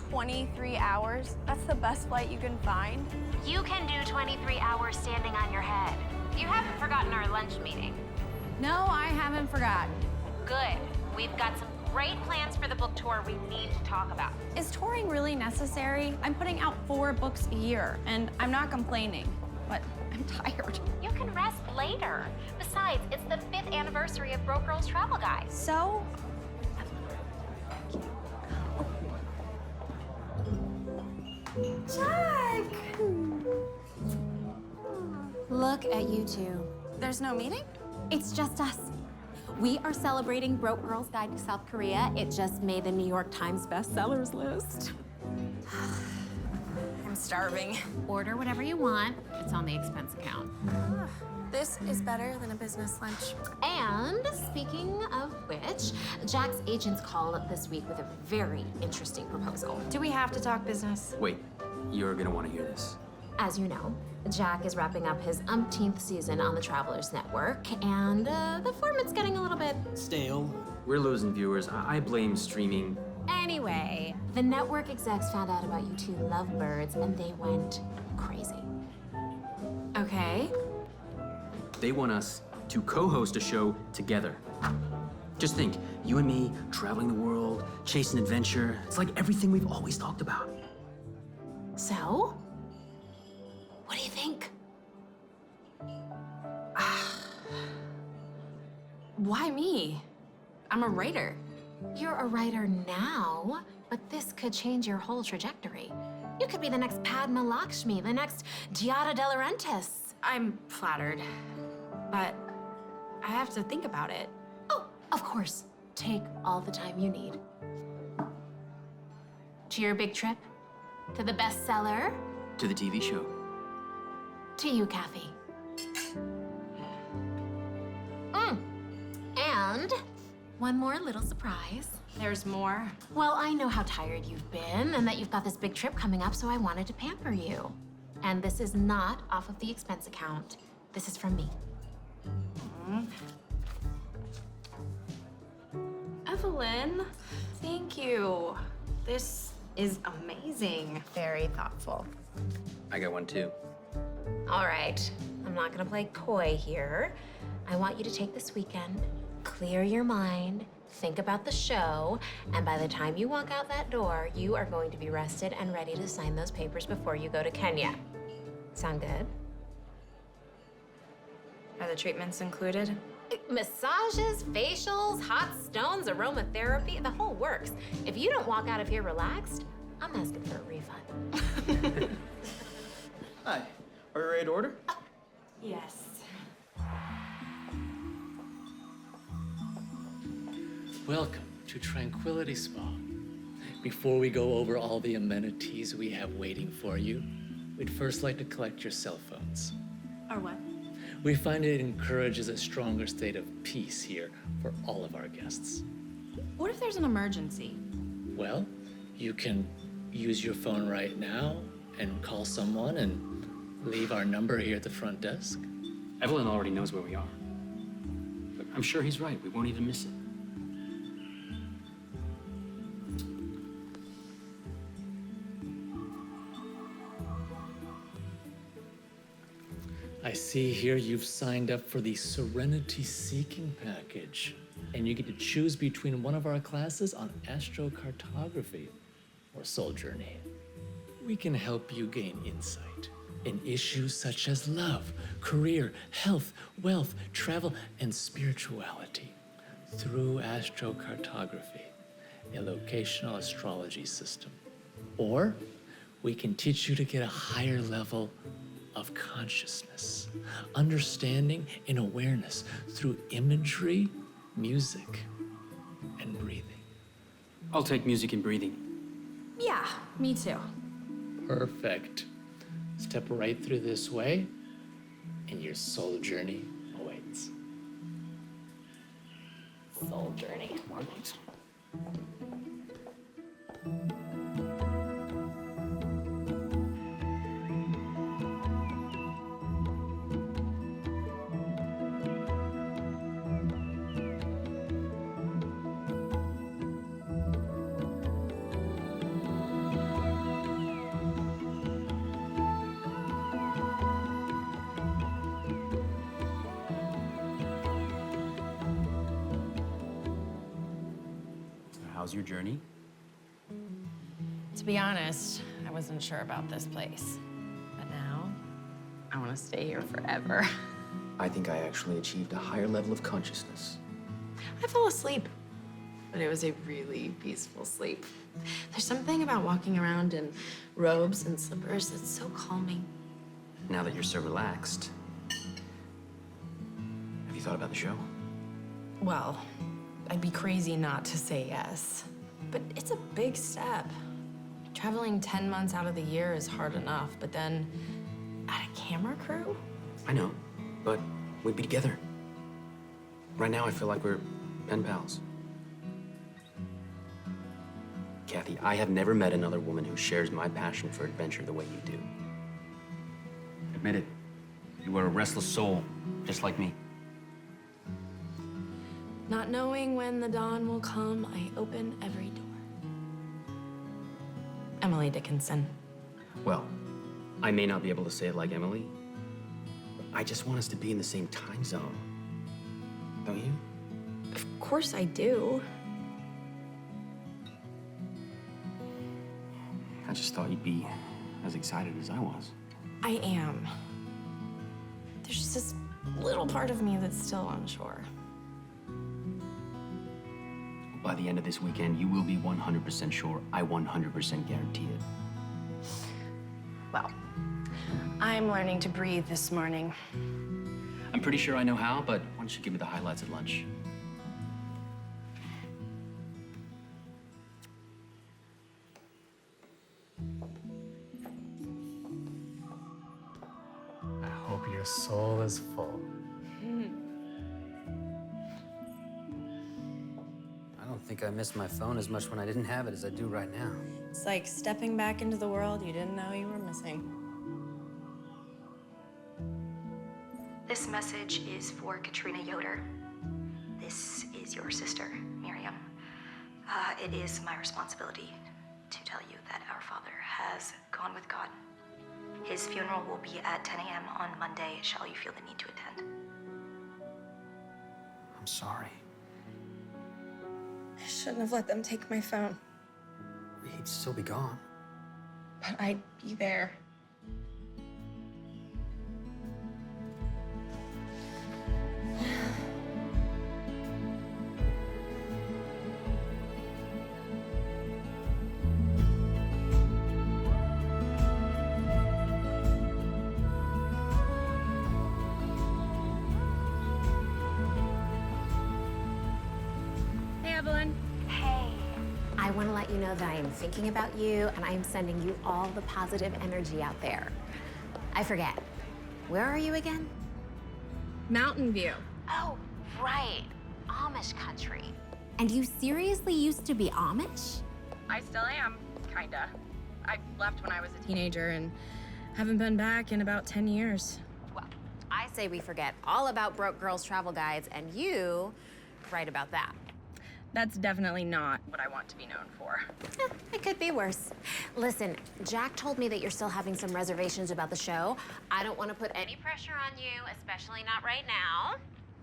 23 hours? That's the best flight you can find? You can do 23 hours standing on your head. You haven't forgotten our lunch meeting. No, I haven't forgotten. Good. We've got some great plans for the book tour we need to talk about. Is touring really necessary? I'm putting out 4 books a year, and I'm not complaining, but I'm tired. You can rest later. Besides, it's the 5th anniversary of Broke Girls Travel Guide. So? Jack! Look at you two. There's no meeting? It's just us. We are celebrating Broke Girls Guide to South Korea. It just made the New York Times bestsellers list. I'm starving. Order whatever you want. It's on the expense account. This is better than a business lunch. And speaking of which, Jack's agents called this week with a very interesting proposal. Do we have to talk business? Wait, you're gonna want to hear this. As you know, Jack is wrapping up his umpteenth season on the Travelers Network, and the format's getting a little bit Stale. We're losing viewers. I blame streaming. Anyway, the network execs found out about you two lovebirds, and they went crazy. Okay. They want us to co-host a show together. Just think, you and me traveling the world, chasing adventure. It's like everything we've always talked about. So, what do you think? Why me? I'm a writer. You're a writer now, but this could change your whole trajectory. You could be the next Padma Lakshmi, the next Giada De Laurentiis. I'm flattered, but I have to think about it. Oh, of course. Take all the time you need. To your big trip? To the bestseller? To the TV show. To you, Kathy. And one more little surprise. There's more. Well, I know how tired you've been and that you've got this big trip coming up, so I wanted to pamper you. And this is not off of the expense account. This is from me. Evelyn, thank you. This is amazing. Very thoughtful. I got one too. All right, I'm not gonna play coy here. I want you to take this weekend, clear your mind, think about the show, and by the time you walk out that door, you are going to be rested and ready to sign those papers before you go to Kenya. Sound good? Are the treatments included? Massages, facials, hot stones, aromatherapy, the whole works. If you don't walk out of here relaxed, I'm asking for a refund. Hi. Are you ready to order? Yes. Welcome to Tranquility Spa. Before we go over all the amenities we have waiting for you, we'd first like to collect your cell phones. Or what? We find it encourages a stronger state of peace here for all of our guests. What if there's an emergency? Well, you can use your phone right now and call someone and leave our number here at the front desk. Evelyn already knows where we are. But I'm sure he's right. We won't even miss it. I see here you've signed up for the Serenity Seeking package, and you get to choose between one of our classes on astrocartography or soul journey. We can help you gain insight in issues such as love, career, health, wealth, travel, and spirituality through astrocartography, a locational astrology system. Or we can teach you to get a higher level of consciousness, understanding, and awareness through imagery, music, and breathing. I'll take music and breathing. Yeah, me too. Perfect. Step right through this way, and your soul journey awaits. Soul journey. Margaret. How's your journey? To be honest, I wasn't sure about this place. But now, I want to stay here forever. I think I actually achieved a higher level of consciousness. I fell asleep, but it was a really peaceful sleep. There's something about walking around in robes and slippers that's so calming. Now that you're so relaxed, have you thought about the show? Well, I'd be crazy not to say yes. But it's a big step. Traveling 10 months out of the year is hard enough, but then add a camera crew? I know, but we'd be together. Right now, I feel like we're pen pals. Kathy, I have never met another woman who shares my passion for adventure the way you do. Admit it. You are a restless soul, just like me. Not knowing when the dawn will come, I open every door. Emily Dickinson. Well, I may not be able to say it like Emily, but I just want us to be in the same time zone. Don't you? Of course I do. I just thought you'd be as excited as I was. I am. There's just this little part of me that's still unsure. By the end of this weekend, you will be 100% sure. I 100% guarantee it. Well, I'm learning to breathe this morning. I'm pretty sure I know how, but why don't you give me the highlights at lunch? I hope your soul is full. I don't think I missed my phone as much when I didn't have it as I do right now. It's like stepping back into the world you didn't know you were missing. This message is for Katrina Yoder. This is your sister, Miriam. It is my responsibility to tell you that our father has gone with God. His funeral will be at 10 a.m. on Monday. Shall you feel the need to attend? I'm sorry. I shouldn't have let them take my phone, He'd still be gone. but I'd be there. Hey, Evelyn. Hey. I want to let you know that I am thinking about you and I am sending you all the positive energy out there. I forget. Where are you again? Mountain View. Oh, right. Amish country. And you seriously used to be Amish? I still am, kinda. I left when I was a teenager and haven't been back in about 10 years. Well, I say we forget all about broke girls travel guides and you write about that. That's definitely not what I want to be known for. It could be worse. Listen, Jack told me that you're still having some reservations about the show. I don't want to put any pressure on you, especially not right now.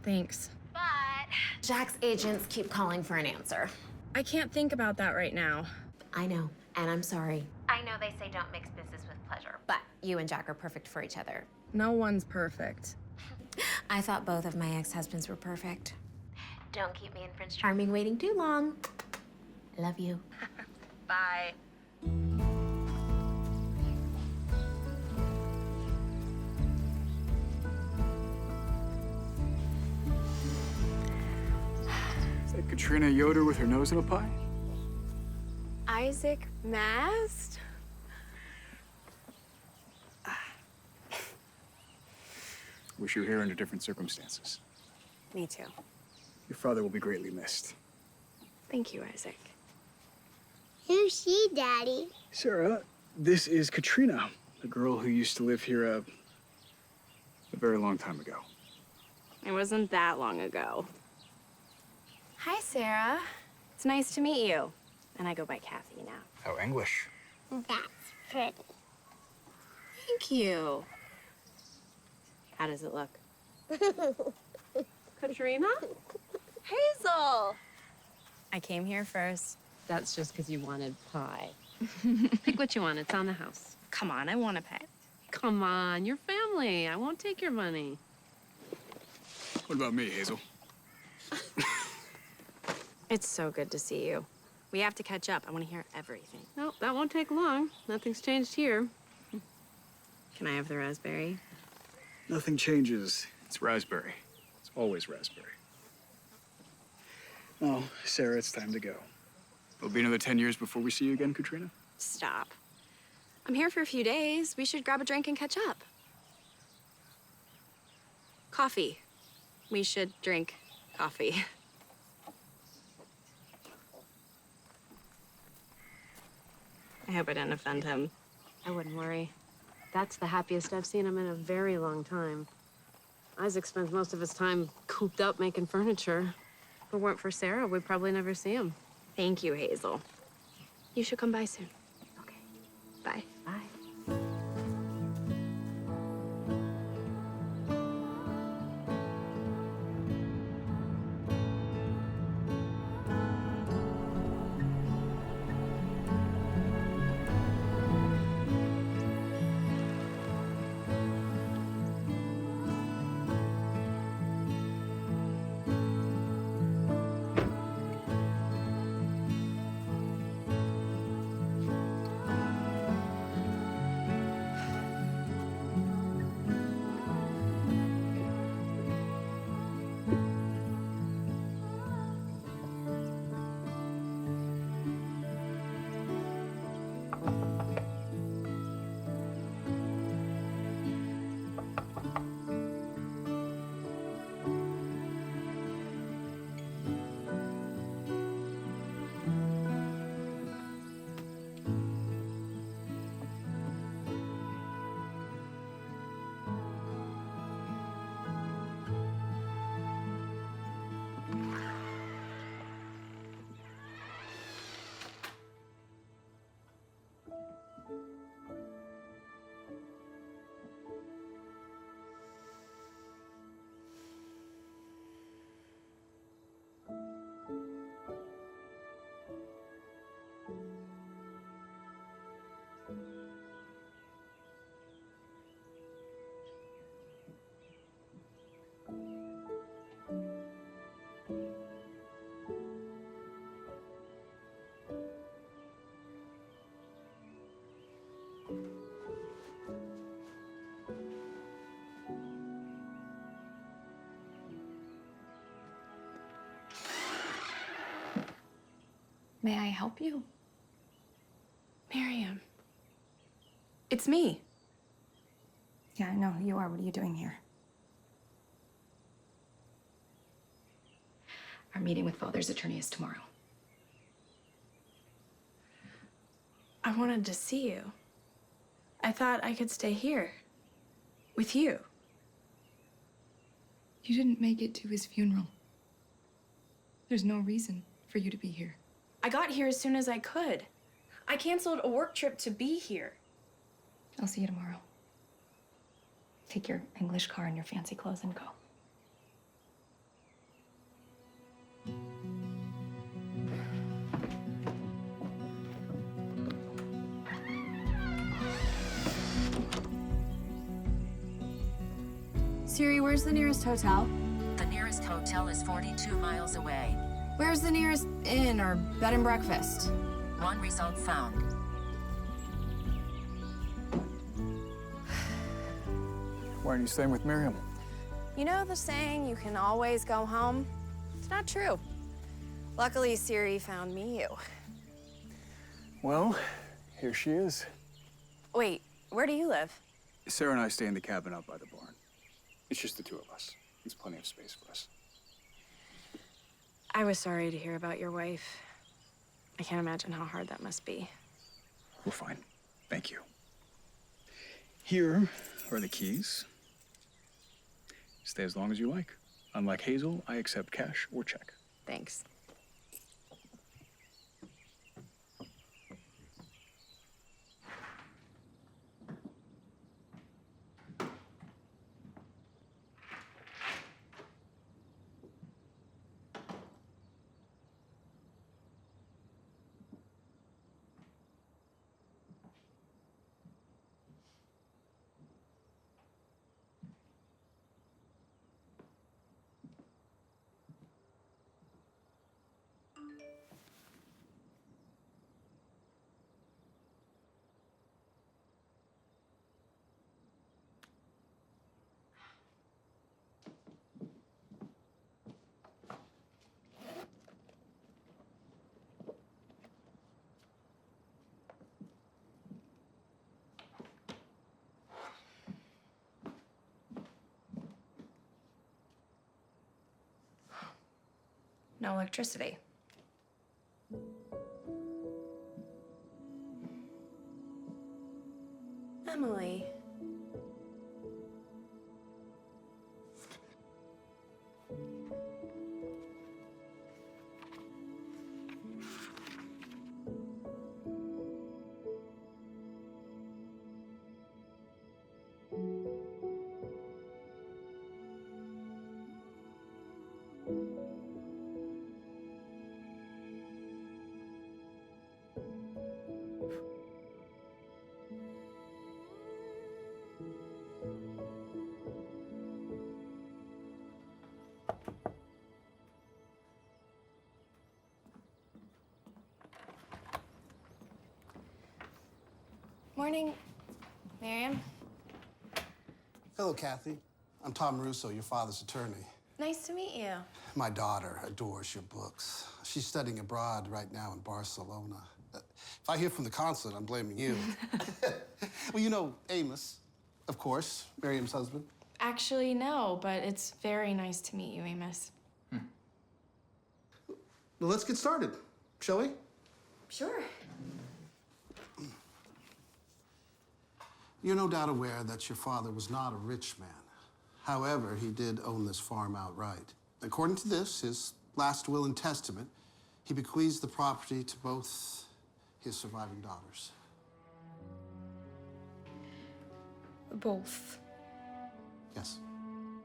Thanks. But Jack's agents keep calling for an answer. I can't think about that right now. I know, and I'm sorry. I know they say don't mix business with pleasure, but you and Jack are perfect for each other. No one's perfect. I thought both of my ex-husbands were perfect. Don't keep me and Prince Charming waiting too long. I love you. Bye. Is that Katrina Yoder with her nose in a pie? Isaac Mast? Wish you were here under different circumstances. Me too. Your father will be greatly missed. Thank you, Isaac. Who's she, Daddy? Sarah, this is Katrina, the girl who used to live here a very long time ago. It wasn't that long ago. Hi, Sarah. It's nice to meet you. And I go by Kathy now. How English. That's pretty. Thank you. How does it look? Katrina? Hazel! I came here first. That's just because you wanted pie. Pick what you want. It's on the house. Come on, I want a pet. Come on, you're family. I won't take your money. What about me, Hazel? It's so good to see you. We have to catch up. I want to hear everything. Nope, that won't take long. Nothing's changed here. Can I have the raspberry? Nothing changes. It's raspberry. It's always raspberry. Oh, Sarah, it's time to go. It'll be another 10 years before we see you again, Katrina. Stop. I'm here for a few days. We should grab a drink and catch up. Coffee. We should drink coffee. I hope I didn't offend him. I wouldn't worry. That's the happiest I've seen him in a very long time. Isaac spends most of his time cooped up making furniture. If it weren't for Sarah, we'd probably never see him. Thank you, Hazel. You should come by soon. Okay. Bye. Bye. May I help you? Miriam. It's me. Yeah, I know who you are. What are you doing here? Our meeting with Father's attorney is tomorrow. I wanted to see you. I thought I could stay here. With you. You didn't make it to his funeral. There's no reason for you to be here. I got here as soon as I could. I canceled a work trip to be here. I'll see you tomorrow. Take your English car and your fancy clothes and go. Siri, where's the nearest hotel? The nearest hotel is 42 miles away. Where's the nearest inn or bed and breakfast? One result found. Why aren't you staying with Miriam? You know the saying, you can always go home? It's not true. Luckily, Siri found me you. Well, here she is. Wait, where do you live? Sarah and I stay in the cabin out by the barn. It's just the two of us. There's plenty of space for us. I was sorry to hear about your wife. I can't imagine how hard that must be. We're fine. Thank you. Here are the keys. Stay as long as you like. Unlike Hazel, I accept cash or check. Thanks. no electricity. Emily. Morning, Miriam. Hello, Kathy. I'm Tom Russo, your father's attorney. Nice to meet you. My daughter adores your books. She's studying abroad right now in Barcelona. If I hear from the consulate, I'm blaming you. Well, you know Amos, of course, Miriam's husband. Actually, no, but it's very nice to meet you, Amos. Well, let's get started, shall we? Sure. You're no doubt aware that your father was not a rich man. However, he did own this farm outright. According to this, his last will and testament, he bequeaths the property to both his surviving daughters. Both. Yes.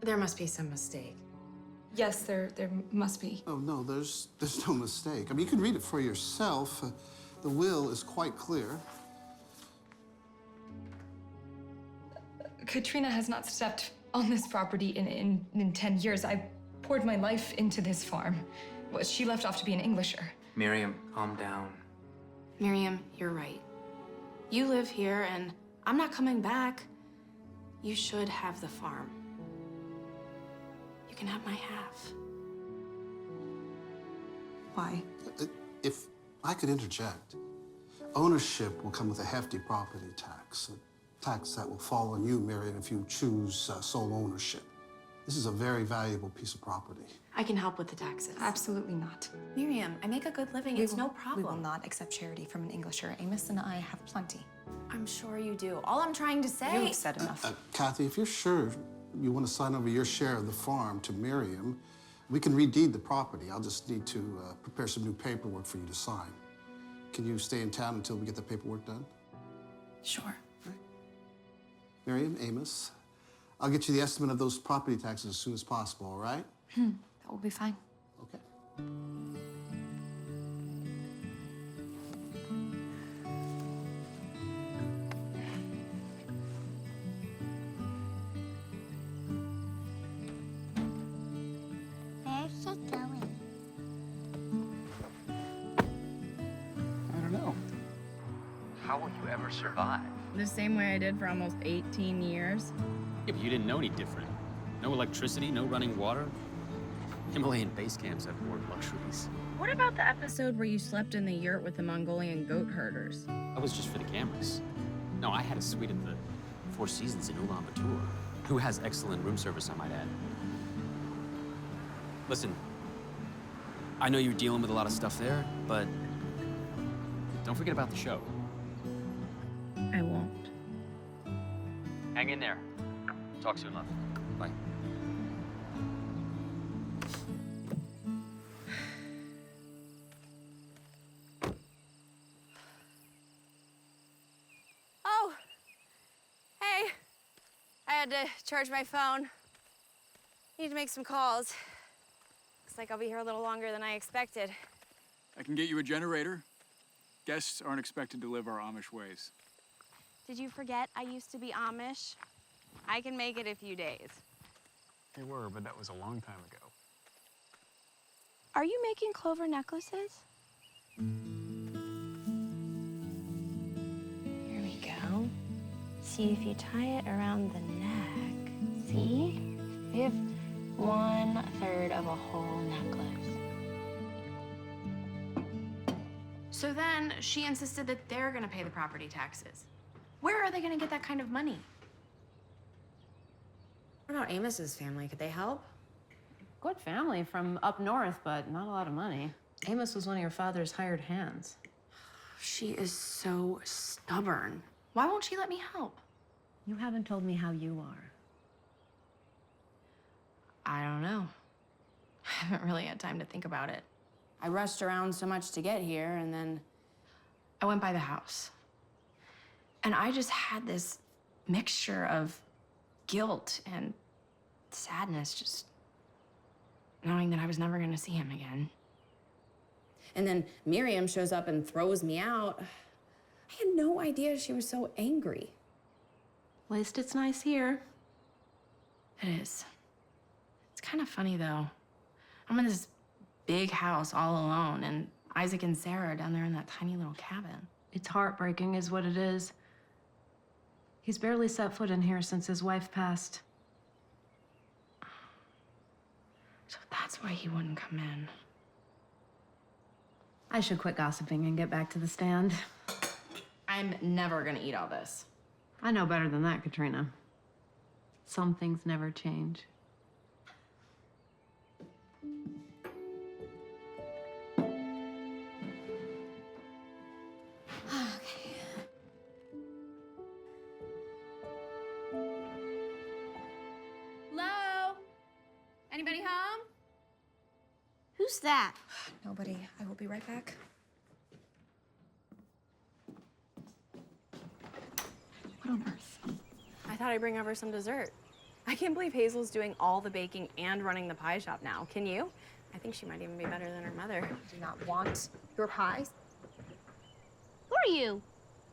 There must be some mistake. Yes, there must be. Oh, no, there's no mistake. I mean, you can read it for yourself. The will is quite clear. Katrina has not stepped on this property in 10 years. I poured my life into this farm. Well, she left off to be an Englisher. Miriam, calm down. Miriam, you're right. You live here, and I'm not coming back. You should have the farm. You can have my half. Why? If I could interject, ownership will come with a hefty property tax. A tax that will fall on you, Miriam, if you choose sole ownership. This is a very valuable piece of property. I can help with the taxes. Absolutely not. Miriam, I make a good living. It's no problem. We will not accept charity from an Englisher. Amos and I have plenty. I'm sure you do. All I'm trying to say... You've said enough. Kathy, if you're sure you want to sign over your share of the farm to Miriam, we can redeed the property. I'll just need to prepare some new paperwork for you to sign. Can you stay in town until we get the paperwork done? Sure. Right. Miriam, Amos, I'll get you the estimate of those property taxes as soon as possible, all right? That will be fine. Okay. Where's she going? I don't know. How will you ever survive? The same way I did for almost 18 years. Yeah, but you didn't know any different. No electricity, no running water. Himalayan base camps have more luxuries. What about the episode where you slept in the yurt with the Mongolian goat herders? That was just for the cameras. No, I had a suite at the Four Seasons in Ulaanbaatar, who has excellent room service, I might add. Listen, I know you're dealing with a lot of stuff there, but don't forget about the show. I won't. Hang in there. Talk soon, love. Bye. Oh, hey. I had to charge my phone. Need to make some calls. Looks like I'll be here a little longer than I expected. I can get you a generator. Guests aren't expected to live our Amish ways. Did you forget I used to be Amish? I can make it a few days. They were, but that was a long time ago. Are you making clover necklaces? Here we go. See if you tie it around the neck. See? We have 1/3 of a whole necklace. So then she insisted that they're gonna pay the property taxes. Where are they gonna get that kind of money? What about Amos's family? Could they help? Good family from up north, but not a lot of money. Amos was one of your father's hired hands. She is so stubborn. Why won't she let me help? You haven't told me how you are. I don't know. I haven't really had time to think about it. I rushed around so much to get here, and then I went by the house. And I just had this mixture of guilt and sadness, just knowing that I was never gonna see him again. And then Miriam shows up and throws me out. I had no idea she was so angry. At least it's nice here. It is. It's kind of funny, though. I'm in this big house all alone, and Isaac and Sarah are down there in that tiny little cabin. It's heartbreaking is what it is. He's barely set foot in here since his wife passed. So that's why he wouldn't come in. I should quit gossiping and get back to the stand. I'm never gonna eat all this. I know better than that, Katrina. Some things never change. Hello? Anybody home? Who's that? Nobody. I will be right back. What on earth? I thought I'd bring over some dessert. I can't believe Hazel's doing all the baking and running the pie shop now. Can you? I think she might even be better than her mother. I do not want your pies. Who are you?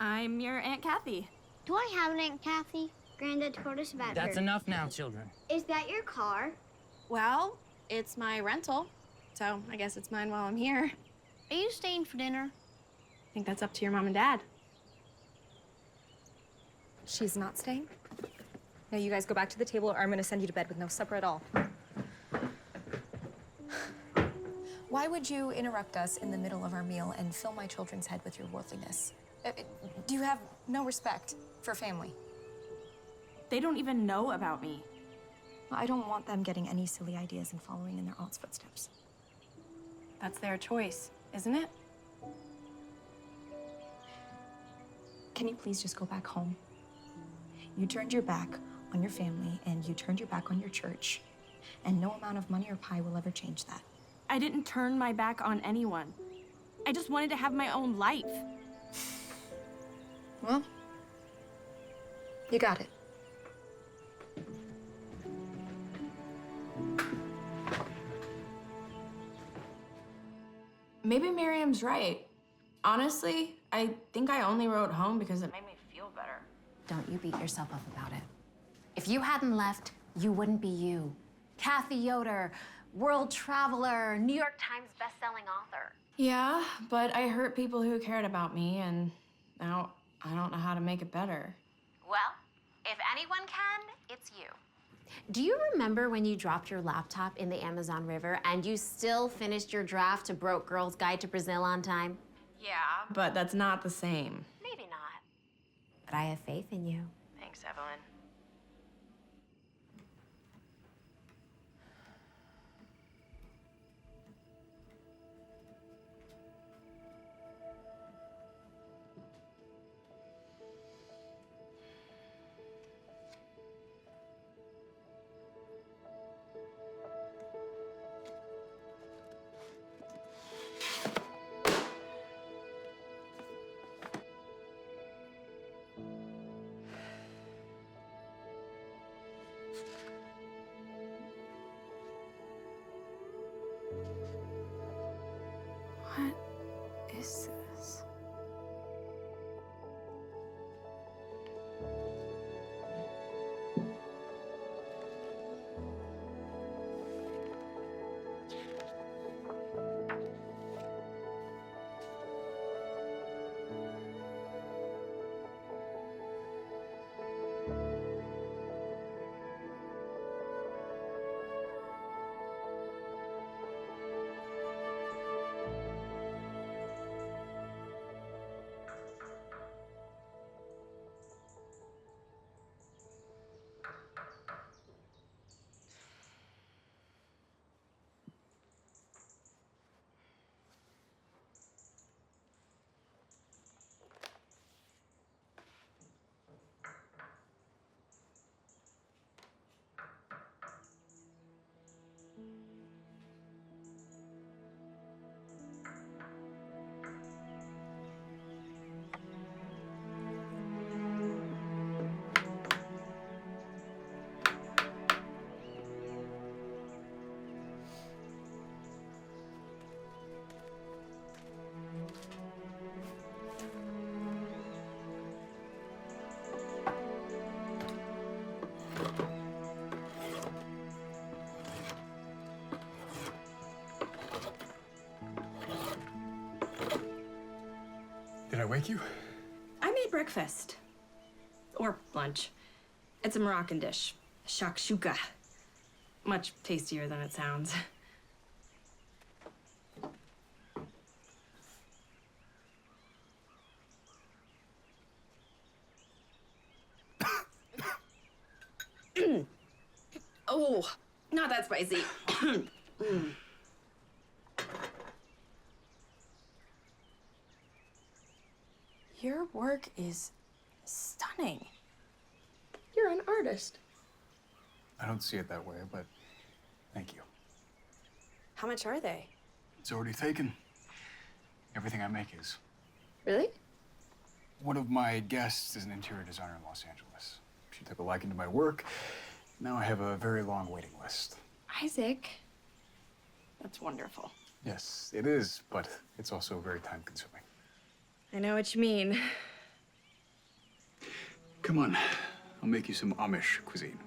I'm your Aunt Kathy. Do I have an Aunt Kathy? Granddad told us about That's her. enough now, children. Is that your car? Well, it's my rental, so I guess it's mine while I'm here. Are you staying for dinner? I think that's up to your mom and dad. She's not staying. Now you guys go back to the table or I'm gonna send you to bed with no supper at all. Why would you interrupt us in the middle of our meal and fill my children's head with your worldliness? Do you have no respect for family? They don't even know about me. I don't want them getting any silly ideas and following in their aunt's footsteps. That's their choice, isn't it? Can you please just go back home? You turned your back on your family and you turned your back on your church, and no amount of money or pie will ever change that. I didn't turn my back on anyone. I just wanted to have my own life. Well, you got it. Maybe Miriam's right. Honestly, I think I only wrote home because it made me feel better. Don't you beat yourself up about it. If you hadn't left, you wouldn't be you. Kathy Yoder, world traveler, New York Times bestselling author. Yeah, but I hurt people who cared about me, and now I don't know how to make it better. Well, if anyone can, it's you. Do you remember when you dropped your laptop in the Amazon River and you still finished your draft to Broke Girl's Guide to Brazil on time? Yeah, but that's not the same. Maybe not. But I have faith in you. Thanks, Evelyn. Did I wake you? I made breakfast. Or lunch. It's a Moroccan dish. Shakshuka. Much tastier than it sounds. Oh, not that spicy. Your work is stunning. You're an artist. I don't see it that way, but thank you. How much are they? It's already taken. Everything I make is. Really? One of my guests is an interior designer in Los Angeles. She took a liking to my work. Now I have a very long waiting list. Isaac. That's wonderful. Yes, it is, but it's also very time-consuming. I know what you mean. Come on, I'll make you some Amish cuisine.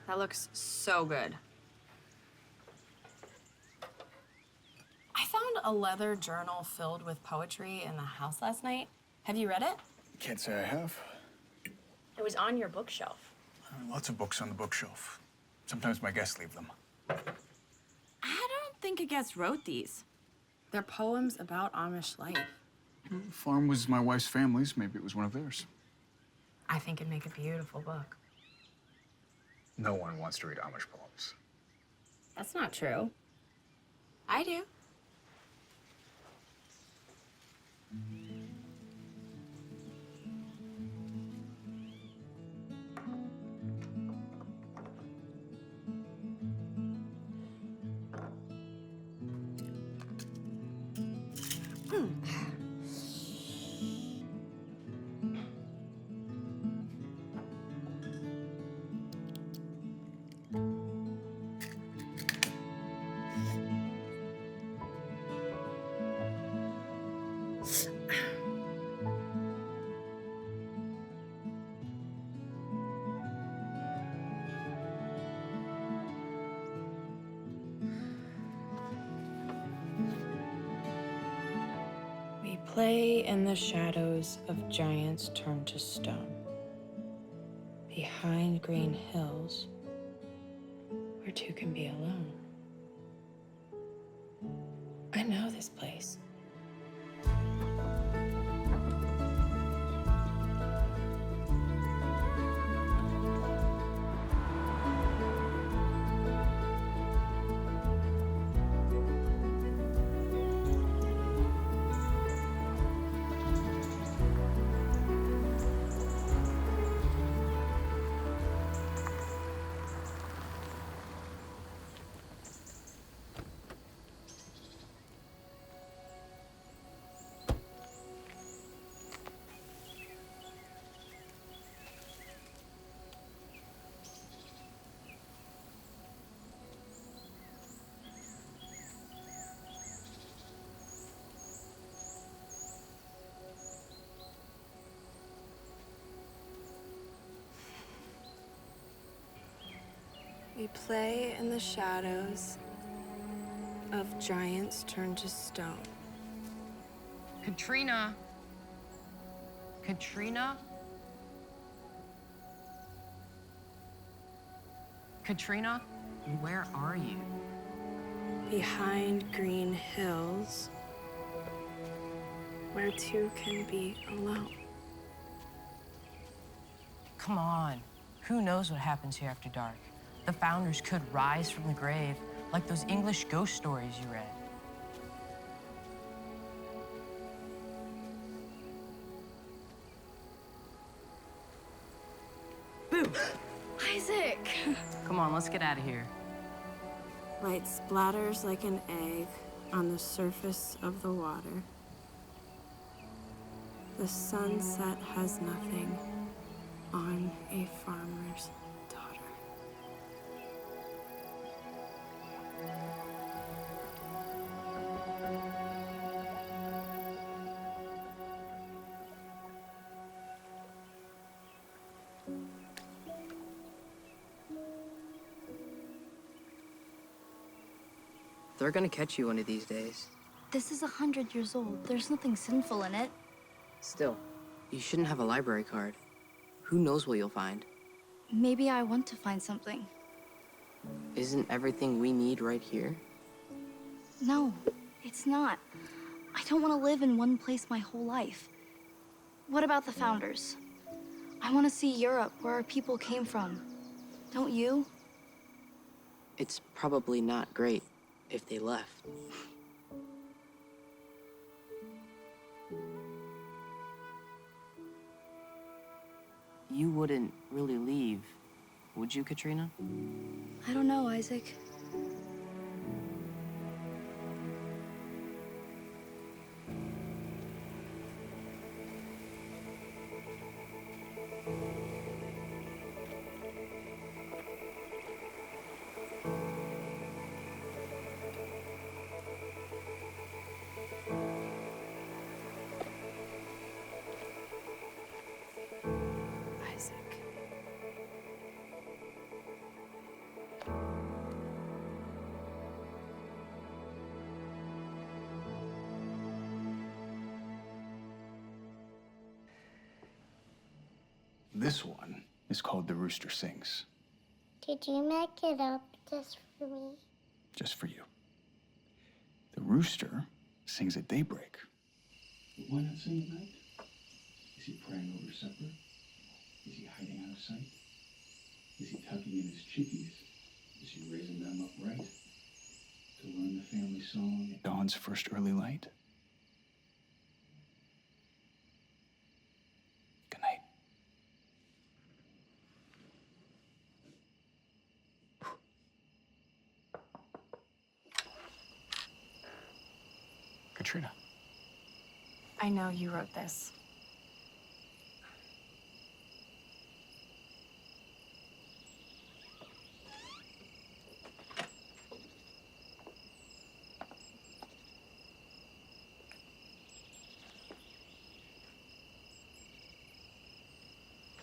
That looks so good. I found a leather journal filled with poetry in the house last night. Have you read it? Can't say I have. It was on your bookshelf. Lots of books on the bookshelf. Sometimes my guests leave them. I don't think a guest wrote these. They're poems about Amish life. The farm was my wife's family's. Maybe it was one of theirs. I think it'd make a beautiful book. No one wants to read Amish poems. That's not true. I do. We play in the shadows of giants turned to stone, behind green hills where two can be alone. I know this place. We play in the shadows of giants turned to stone. Katrina. Katrina? Katrina, where are you? Behind green hills where two can be alone. Come on. Who knows what happens here after dark? The founders could rise from the grave, like those English ghost stories you read. Boo! Isaac! Come on, let's get out of here. Light splatters like an egg on the surface of the water. The sunset has nothing on a farmer's daughter. They're gonna catch you one of these days. This is 100 years old. There's nothing sinful in it. Still, you shouldn't have a library card. Who knows what you'll find? Maybe I want to find something. Isn't everything we need right here? No, it's not. I don't want to live in one place my whole life. What about the founders? I want to see Europe, where our people came from. Don't you? It's probably not great if they left. You wouldn't really leave, would you, Katrina? I don't know, Isaac. Isaac. This one is called The Rooster Sings, Did you make it up just for me? just for you. The rooster sings at daybreak. Why not sing at night? Is he praying over supper? Is he hiding out of sight? Is he tucking in his chickies? Is he raising them upright to learn the family song at dawn's first early light? Good night. Katrina. I know you wrote this.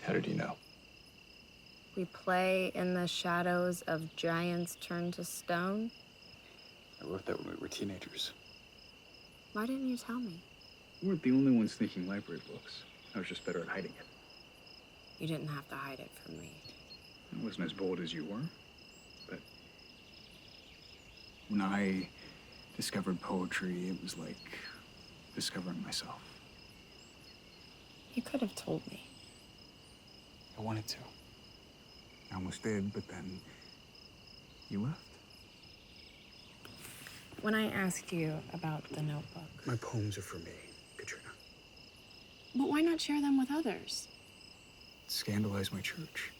How did you know? We play in the shadows of giants turned to stone. I wrote that when we were teenagers. Why didn't you tell me? We weren't the only ones thinking library books. I was just better at hiding it. You didn't have to hide it from me. I wasn't as bold as you were, but when I discovered poetry, it was like discovering myself. You could have told me. I wanted to. I almost did, but then you left. When I asked you about the notebook. My poems are for me, Katrina. But why not share them with others? Scandalize my church.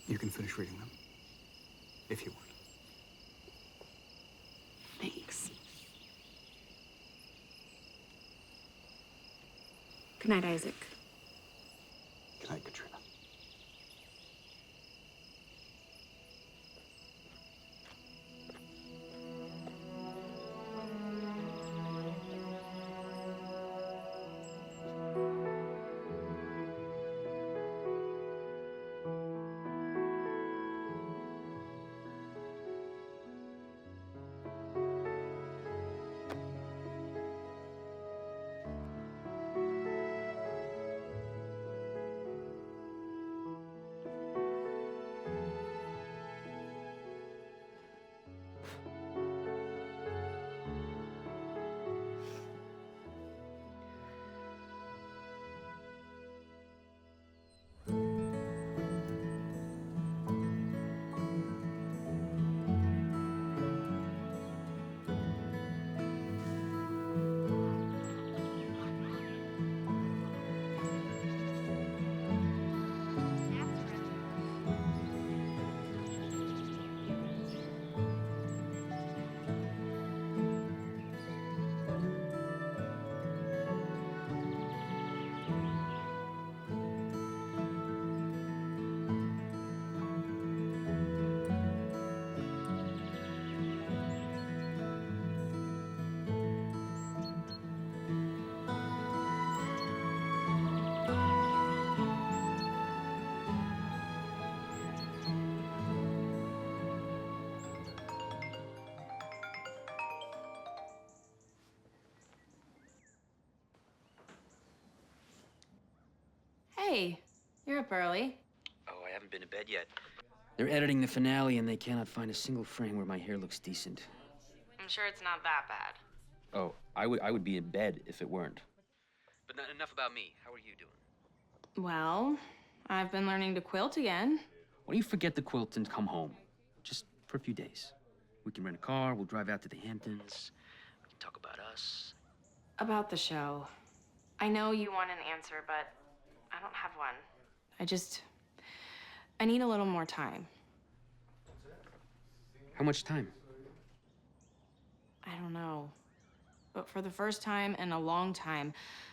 You can finish reading them, if you want. Thanks. Good night, Isaac. Good night, Katrina. Hey, you're up early. Oh, I haven't been to bed yet. They're editing the finale and they cannot find a single frame where my hair looks decent. I'm sure it's not that bad. Oh, I would be in bed if it weren't. But not enough about me. How are you doing? Well, I've been learning to quilt again. Why don't you forget the quilt and come home? Just for a few days. We can rent a car, we'll drive out to the Hamptons. We can talk about us. About the show. I know you want an answer, but I don't have one. I need a little more time. How much time? I don't know. But for the first time in a long time,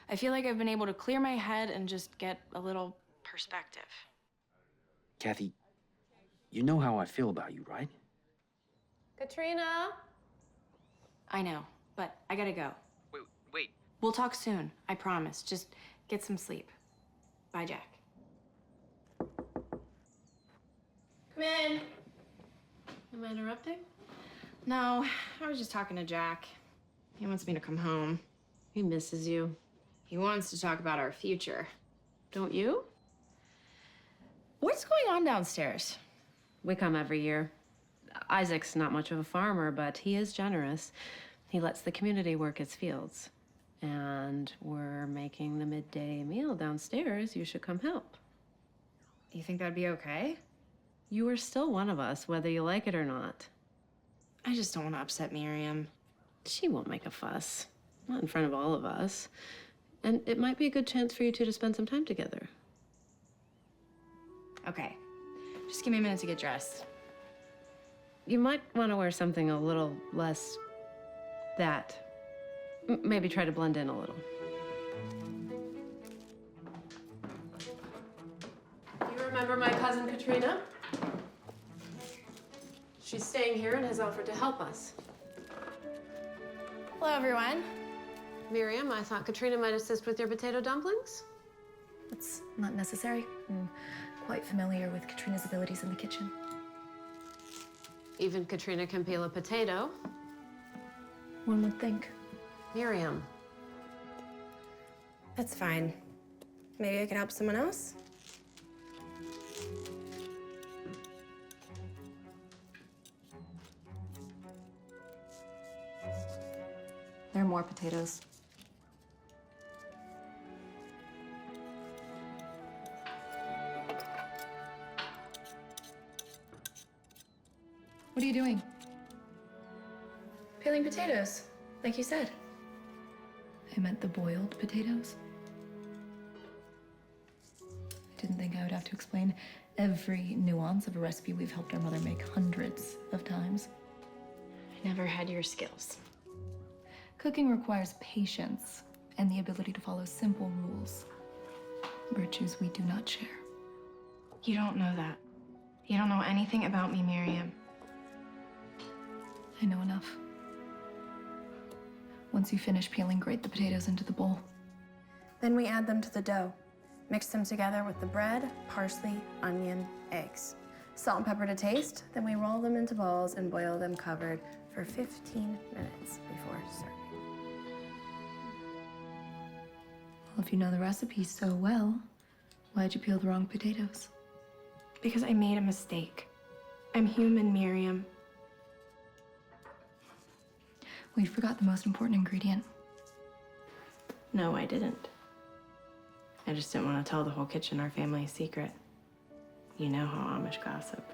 I feel like I've been able to clear my head and just get a little perspective. Kathy, you know how I feel about you, right? Katrina? I know, but I gotta go. Wait. We'll talk soon, I promise. Just get some sleep. Bye, Jack. Come in. Am I interrupting? No, I was just talking to Jack. He wants me to come home. He misses you. He wants to talk about our future. Don't you? What's going on downstairs? We come every year. Isaac's not much of a farmer, but he is generous. He lets the community work its fields. And we're making the midday meal downstairs. You should come help. You think that'd be okay? You are still one of us, whether you like it or not. I just don't want to upset Miriam. She won't make a fuss. Not in front of all of us. And it might be a good chance for you two to spend some time together. Okay. Just give me a minute to get dressed. You might want to wear something a little less that. Maybe try to blend in a little. You remember my cousin Katrina? She's staying here and has offered to help us. Hello, everyone. Miriam, I thought Katrina might assist with your potato dumplings. It's not necessary. I'm quite familiar with Katrina's abilities in the kitchen. Even Katrina can peel a potato. One would think. Miriam. That's fine. Maybe I could help someone else? There are more potatoes. What are you doing? Peeling potatoes, like you said. I meant the boiled potatoes. I didn't think I would have to explain every nuance of a recipe we've helped our mother make hundreds of times. I never had your skills. Cooking requires patience and the ability to follow simple rules, virtues we do not share. You don't know that. You don't know anything about me, Miriam. I know enough. Once you finish peeling, grate the potatoes into the bowl. Then we add them to the dough. Mix them together with the bread, parsley, onion, eggs. Salt and pepper to taste, then we roll them into balls and boil them covered for 15 minutes before serving. Well, if you know the recipe so well, why'd you peel the wrong potatoes? Because I made a mistake. I'm human, Miriam. Well, you forgot the most important ingredient. No, I didn't. I just didn't want to tell the whole kitchen our family secret. You know how Amish gossip.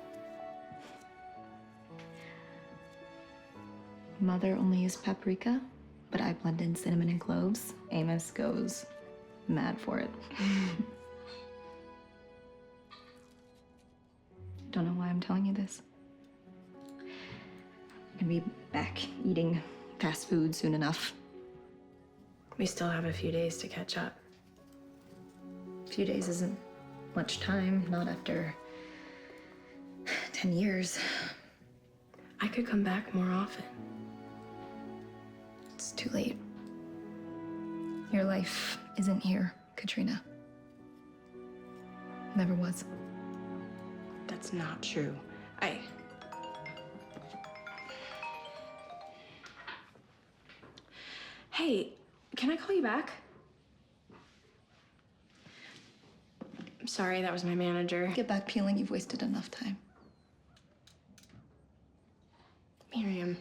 Mother only used paprika, but I blend in cinnamon and cloves. Amos goes mad for it. Don't know why I'm telling you this. I'm gonna be back eating fast food soon enough. We still have a few days to catch up. A few days isn't much time, not after 10 years. I could come back more often. It's too late. Your life isn't here, Katrina. Never was. That's not true. Hey, can I call you back? Sorry, that was my manager. Get back peeling, you've wasted enough time. Miriam.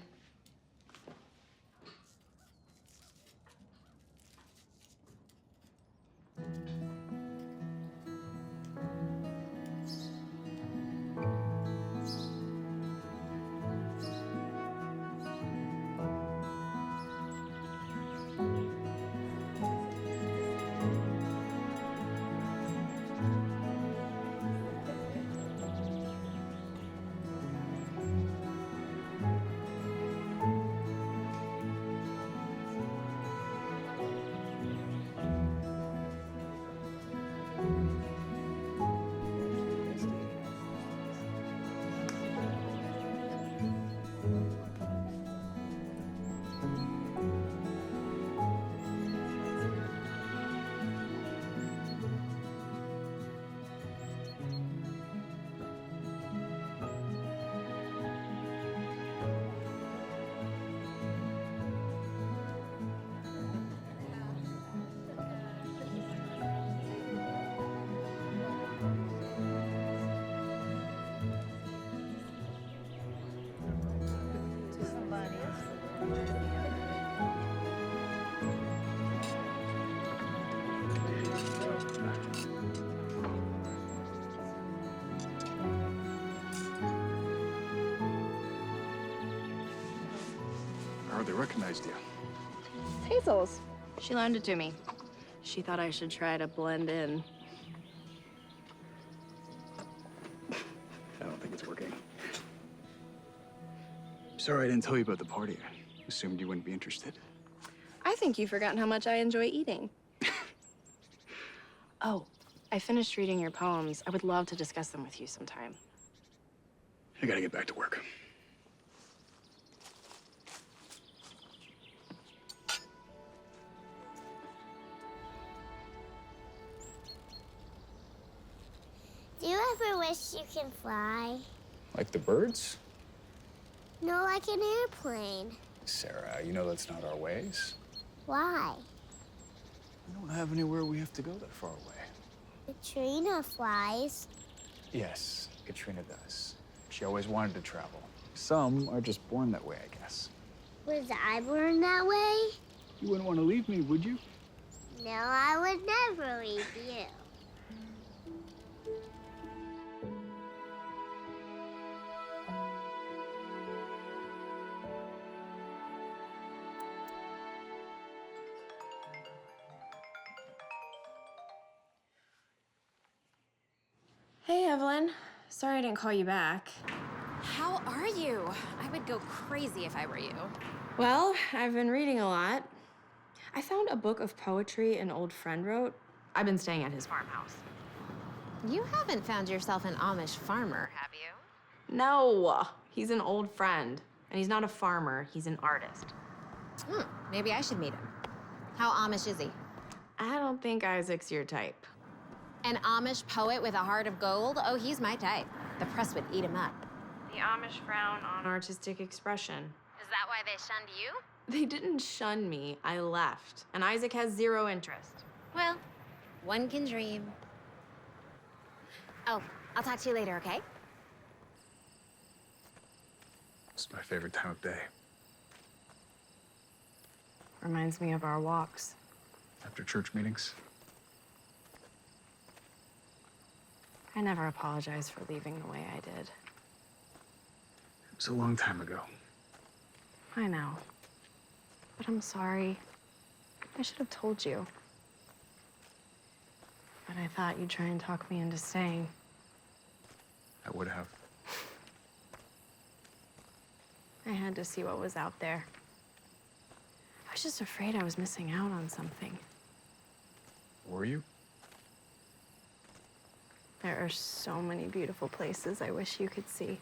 I hardly recognized you. Hazel's. She loaned it to me. She thought I should try to blend in. I don't think it's working. Sorry I didn't tell you about the party. I assumed you wouldn't be interested. I think you've forgotten how much I enjoy eating. Oh, I finished reading your poems. I would love to discuss them with you sometime. I gotta get back to work. Do you ever wish you can fly? Like the birds? No, like an airplane. Sarah, you know that's not our ways. Why? We don't have anywhere we have to go that far away. Katrina flies. Yes, Katrina does. She always wanted to travel. Some are just born that way, I guess. Was I born that way? You wouldn't want to leave me, would you? No, I would never leave you. Hey, Evelyn. Sorry I didn't call you back. How are you? I would go crazy if I were you. Well, I've been reading a lot. I found a book of poetry an old friend wrote. I've been staying at his farmhouse. You haven't found yourself an Amish farmer, have you? No, he's an old friend. And he's not a farmer, he's an artist. Maybe I should meet him. How Amish is he? I don't think Isaac's your type. An Amish poet with a heart of gold? Oh, he's my type. The press would eat him up. The Amish frown on artistic expression. Is that why they shunned you? They didn't shun me, I left. And Isaac has zero interest. Well, one can dream. Oh, I'll talk to you later, okay? It's my favorite time of day. Reminds me of our walks. After church meetings. I never apologized for leaving the way I did. It was a long time ago. I know. But I'm sorry. I should have told you. But I thought you'd try and talk me into staying. I would have. I had to see what was out there. I was just afraid I was missing out on something. Were you? There are so many beautiful places I wish you could see.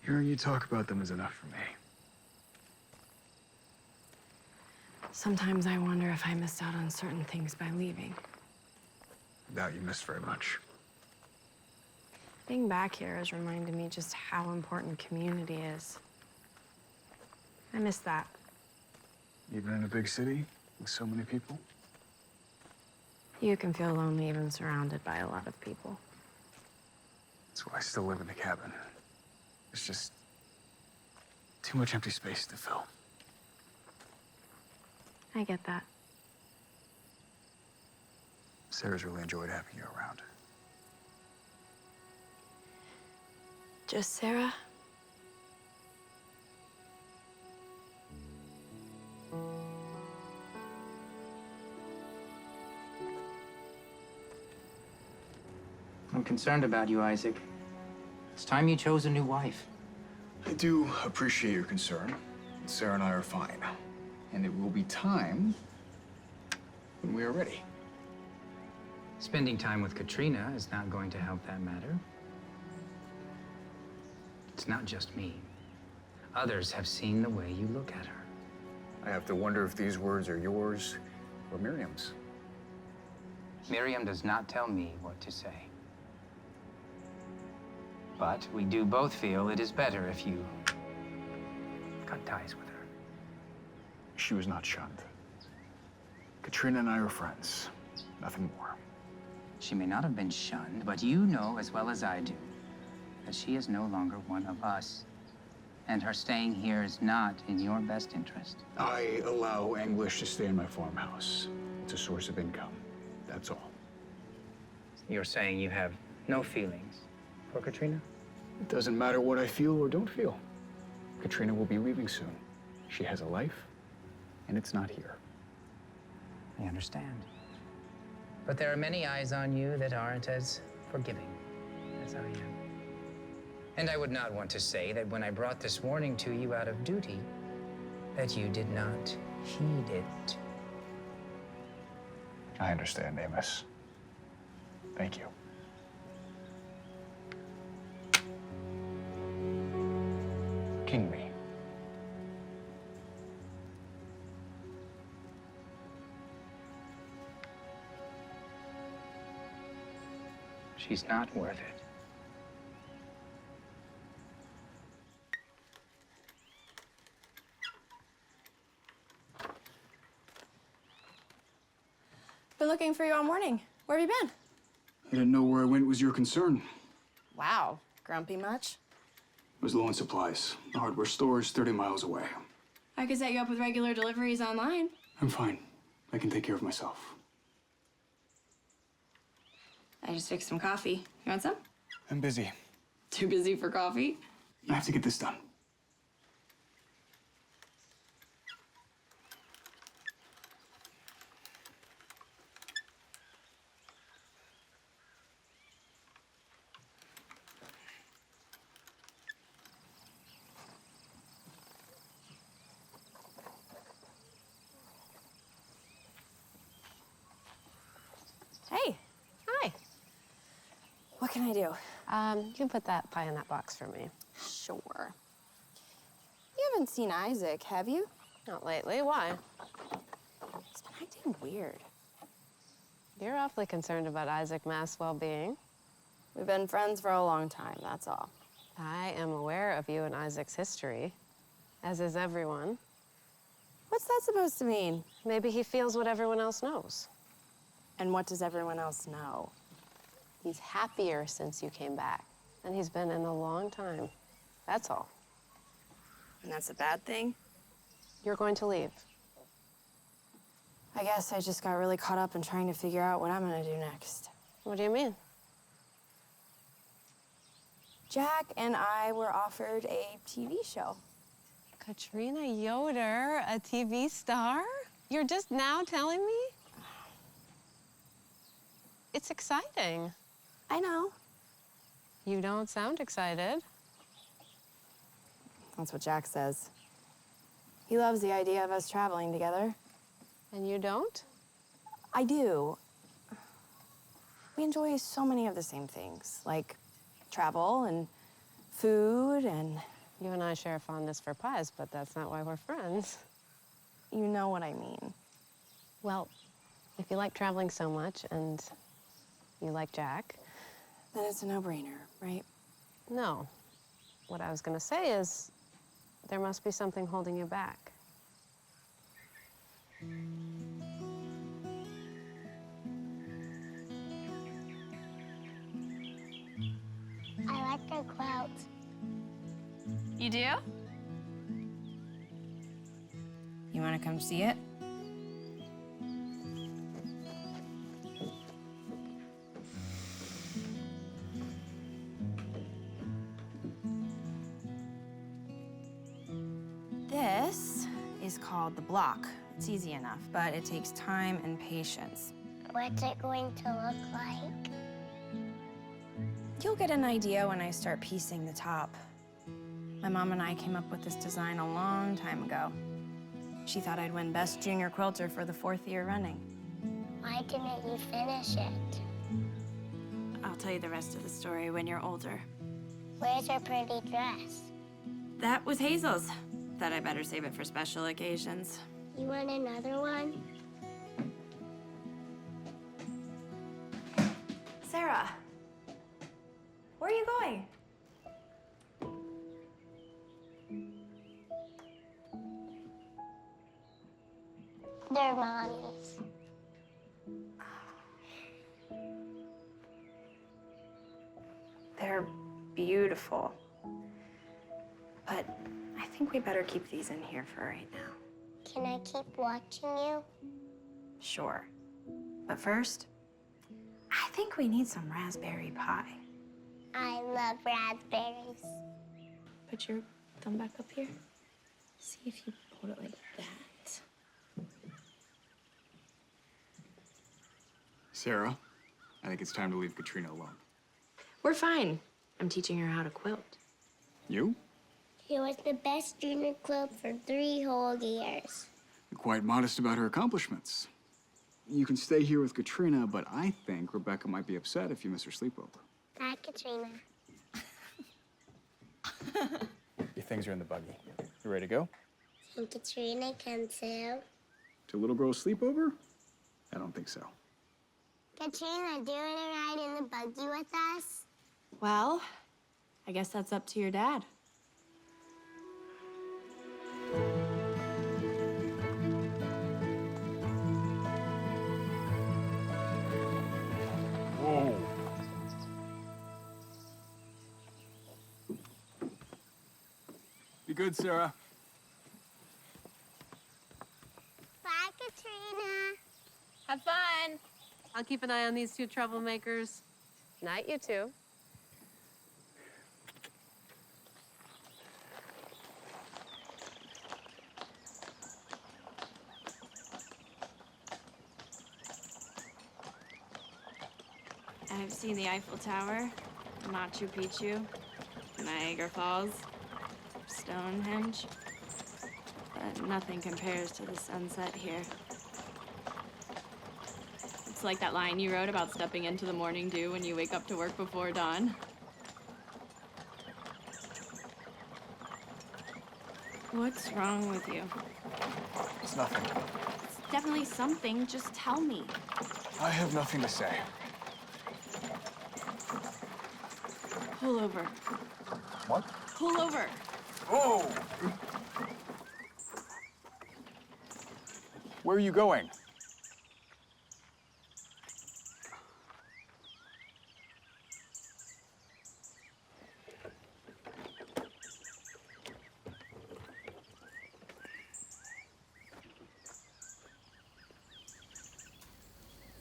Hearing you talk about them is enough for me. Sometimes I wonder if I missed out on certain things by leaving. I doubt you missed very much. Being back here has reminded me just how important community is. I miss that. Even in a big city with so many people? You can feel lonely even surrounded by a lot of people. That's why I still live in the cabin. There's just too much empty space to fill. I get that. Sarah's really enjoyed having you around. Just Sarah? I'm concerned about you, Isaac. It's time you chose a new wife. I do appreciate your concern. Sarah and I are fine. And it will be time when we are ready. Spending time with Katrina is not going to help that matter. It's not just me. Others have seen the way you look at her. I have to wonder if these words are yours or Miriam's. Miriam does not tell me what to say. But we do both feel it is better if you cut ties with her. She was not shunned. Katrina and I are friends. Nothing more. She may not have been shunned, but you know as well as I do that she is no longer one of us. And her staying here is not in your best interest. I allow English to stay in my farmhouse. It's a source of income. That's all. You're saying you have no feelings for Katrina? It doesn't matter what I feel or don't feel. Katrina will be leaving soon. She has a life, and it's not here. I understand. But there are many eyes on you that aren't as forgiving as I am. And I would not want to say that when I brought this warning to you out of duty, that you did not heed it. I understand, Amos. Thank you. King me. She's not worth it. Been looking for you all morning. Where have you been? I didn't know where I went was your concern. Wow. Grumpy much? I was low on supplies. The hardware store is 30 miles away. I could set you up with regular deliveries online. I'm fine. I can take care of myself. I just fixed some coffee. You want some? I'm busy. Too busy for coffee? I have to get this done. Hey. Hi. What can I do? You can put that pie in that box for me. Sure. You haven't seen Isaac, have you? Not lately. Why? He's been acting weird. You're awfully concerned about Isaac Mass' well-being. We've been friends for a long time, that's all. I am aware of you and Isaac's history, as is everyone. What's that supposed to mean? Maybe he feels what everyone else knows. And what does everyone else know? He's happier since you came back than he's been in a long time. That's all. And that's a bad thing? You're going to leave. I guess I just got really caught up in trying to figure out what I'm gonna do next. What do you mean? Jack and I were offered a TV show. Katrina Yoder, a TV star? You're just now telling me? It's exciting. I know. You don't sound excited. That's what Jack says. He loves the idea of us traveling together. And you don't? I do. We enjoy so many of the same things, like travel and food and... You and I share a fondness for pies, but that's not why we're friends. You know what I mean. Well, if you like traveling so much and you like Jack... Then it's a no-brainer, right? No. What I was gonna say is, there must be something holding you back. a quilt. You do? You want to come see it? This is called the block. It's easy enough, but it takes time and patience. What's it going to look like? You'll get an idea when I start piecing the top. My mom and I came up with this design a long time ago. She thought I'd win Best Junior Quilter for the 4th year running. Why didn't you finish it? I'll tell you the rest of the story when you're older. Where's her pretty dress? That was Hazel's. Thought I better save it for special occasions. You want another one? Sarah, where are you going? They're mommy's. They're beautiful. But I think we better keep these in here for right now. Can I keep watching you? Sure. But first, I think we need some raspberry pie. I love raspberries. Put your thumb back up here. See if you hold it like that. Sarah, I think it's time to leave Katrina alone. We're fine. I'm teaching her how to quilt. You? She was the best junior quilt for 3 whole years. You're quite modest about her accomplishments. You can stay here with Katrina, but I think Rebecca might be upset if you miss her sleepover. Bye, Katrina. Your things are in the buggy. You ready to go? Can Katrina come too? To little girl's sleepover? I don't think so. Katrina, do you want to ride in the buggy with us? Well, I guess that's up to your dad. Whoa. Be good, Sarah. Bye, Katrina. Have fun. I'll keep an eye on these 2 troublemakers. Night, you two. I've seen the Eiffel Tower, Machu Picchu, Niagara Falls, Stonehenge, but nothing compares to the sunset here. It's like that line you wrote about stepping into the morning dew when you wake up to work before dawn. What's wrong with you? It's nothing. It's definitely something. Just tell me. I have nothing to say. Pull over. What? Pull over. Oh! Where are you going?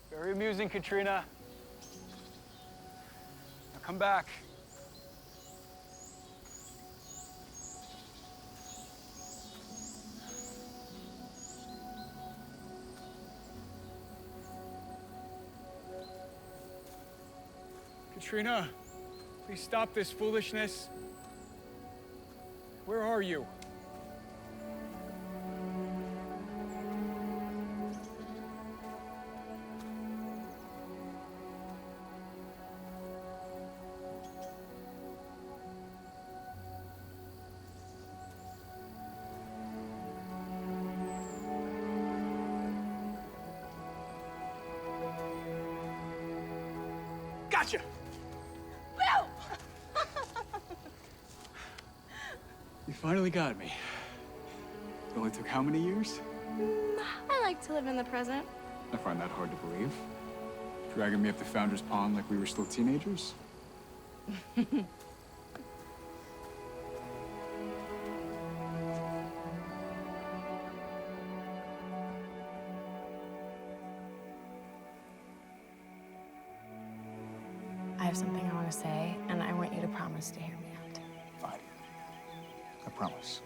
Very amusing, Katrina. Now come back. Katrina, please stop this foolishness. Where are you? Gotcha! You finally got me. It only took how many years? I like to live in the present. I find that hard to believe. Dragging me up the Founder's Pond like we were still teenagers? have something I want to say, and I want you to promise to hear me out. Fine. I promise.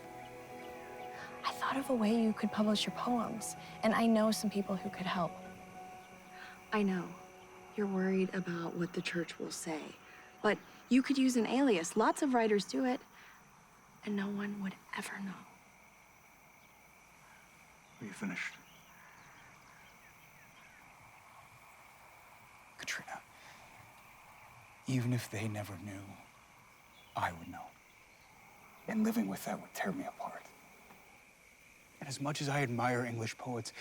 I thought of a way you could publish your poems, and I know some people who could help. I know. You're worried about what the church will say. But you could use an alias. Lots of writers do it. And no one would ever know. Are you finished? Katrina, even if they never knew, I would know. And living with that would tear me apart. And as much as I admire English poets,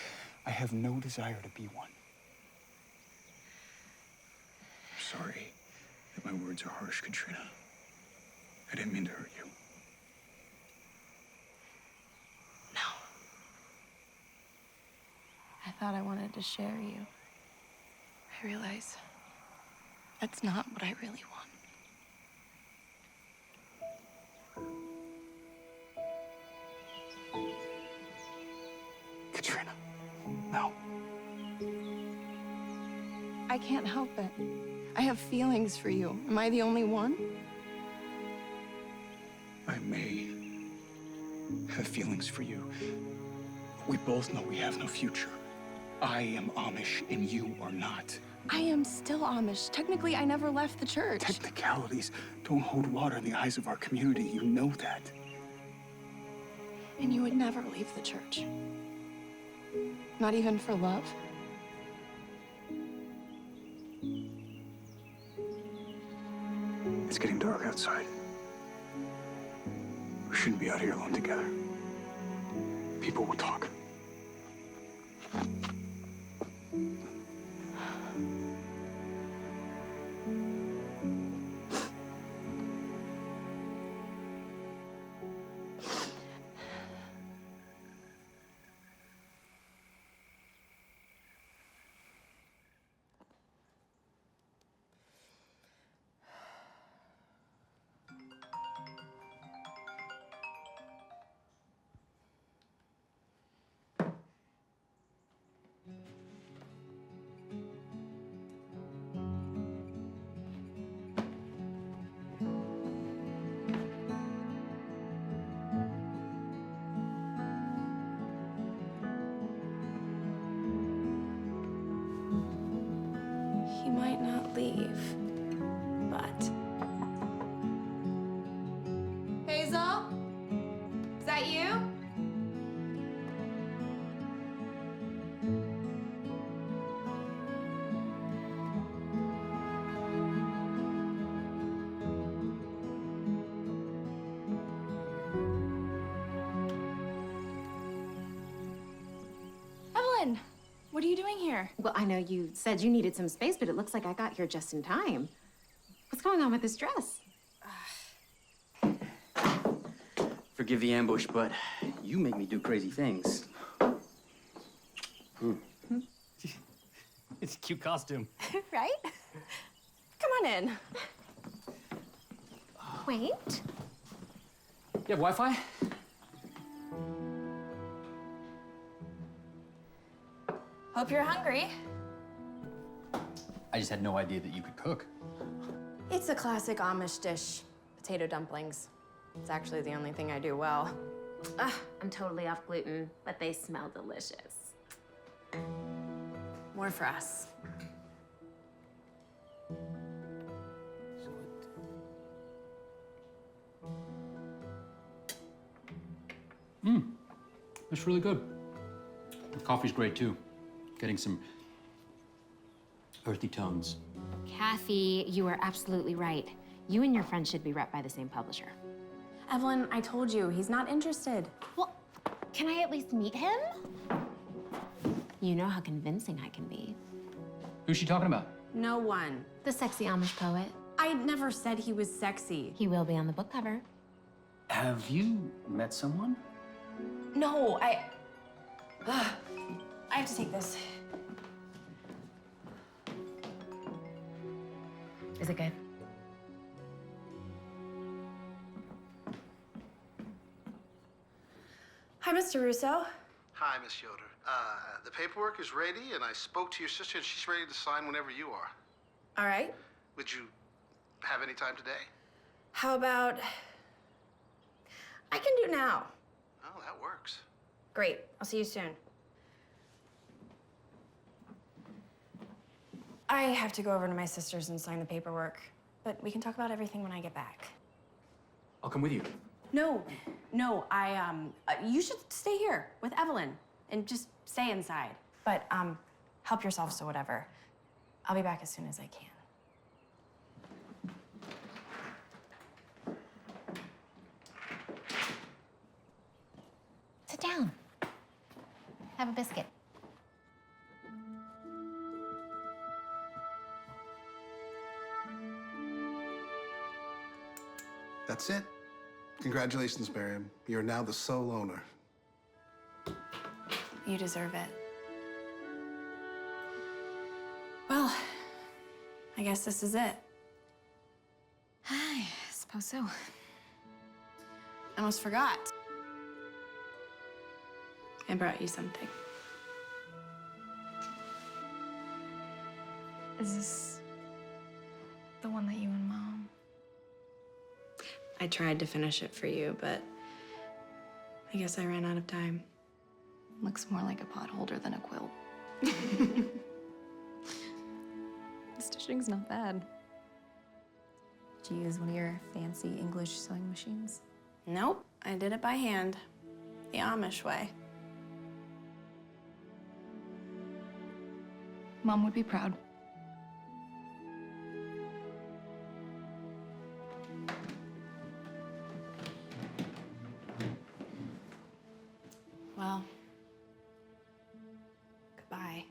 I have no desire to be one. I'm sorry that my words are harsh, Katrina. I didn't mean to hurt you. I thought I wanted to share you. I realize that's not what I really want. Katrina, no. I can't help it. I have feelings for you. Am I the only one? I may have feelings for you. We both know we have no future. I am Amish and you are not. I am still Amish. Technically, I never left the church. Technicalities don't hold water in the eyes of our community. You know that. And you would never leave the church. Not even for love? It's getting dark outside. We shouldn't be out here alone together. People will talk. He might not leave, but... Hazel? Is that you? Evelyn, what are you doing here? Well, I know you said you needed some space, but it looks like I got here just in time. What's going on with this dress? Forgive the ambush, but you make me do crazy things. It's a cute costume. Right? Come on in. Wait. You have Wi-Fi? Hope you're hungry. I just had no idea that you could cook. It's a classic Amish dish, potato dumplings. It's actually the only thing I do well. Ugh, I'm totally off gluten, but they smell delicious. More for us. It's really good. The coffee's great too. Getting some earthy tones. Kathy, you are absolutely right. You and your friend should be rep by the same publisher. Evelyn, I told you, he's not interested. Well, can I at least meet him? You know how convincing I can be. Who's she talking about? No one. The sexy Amish poet. I never said he was sexy. He will be on the book cover. Have you met someone? No, I have to take this. Is it good? Hi, Mr. Russo. Hi, Miss Yoder. The paperwork is ready, and I spoke to your sister, and she's ready to sign whenever you are. All right. Would you have any time today? How about... I can do now. Oh, that works. Great. I'll see you soon. I have to go over to my sister's and sign the paperwork, but we can talk about everything when I get back. I'll come with you. No, you should stay here with Evelyn and just stay inside. But, help yourself, so whatever. I'll be back as soon as I can. Sit down. Have a biscuit. That's it. Congratulations, Miriam. You're now the sole owner. You deserve it. Well, I guess this is it. I suppose so. I almost forgot. I brought you something. Is this the one that you and Mom? I tried to finish it for you, but I guess I ran out of time. Looks more like a pot holder than a quilt. The stitching's not bad. Did you use one of your fancy English sewing machines? Nope, I did it by hand, the Amish way. Mom would be proud. Well, goodbye.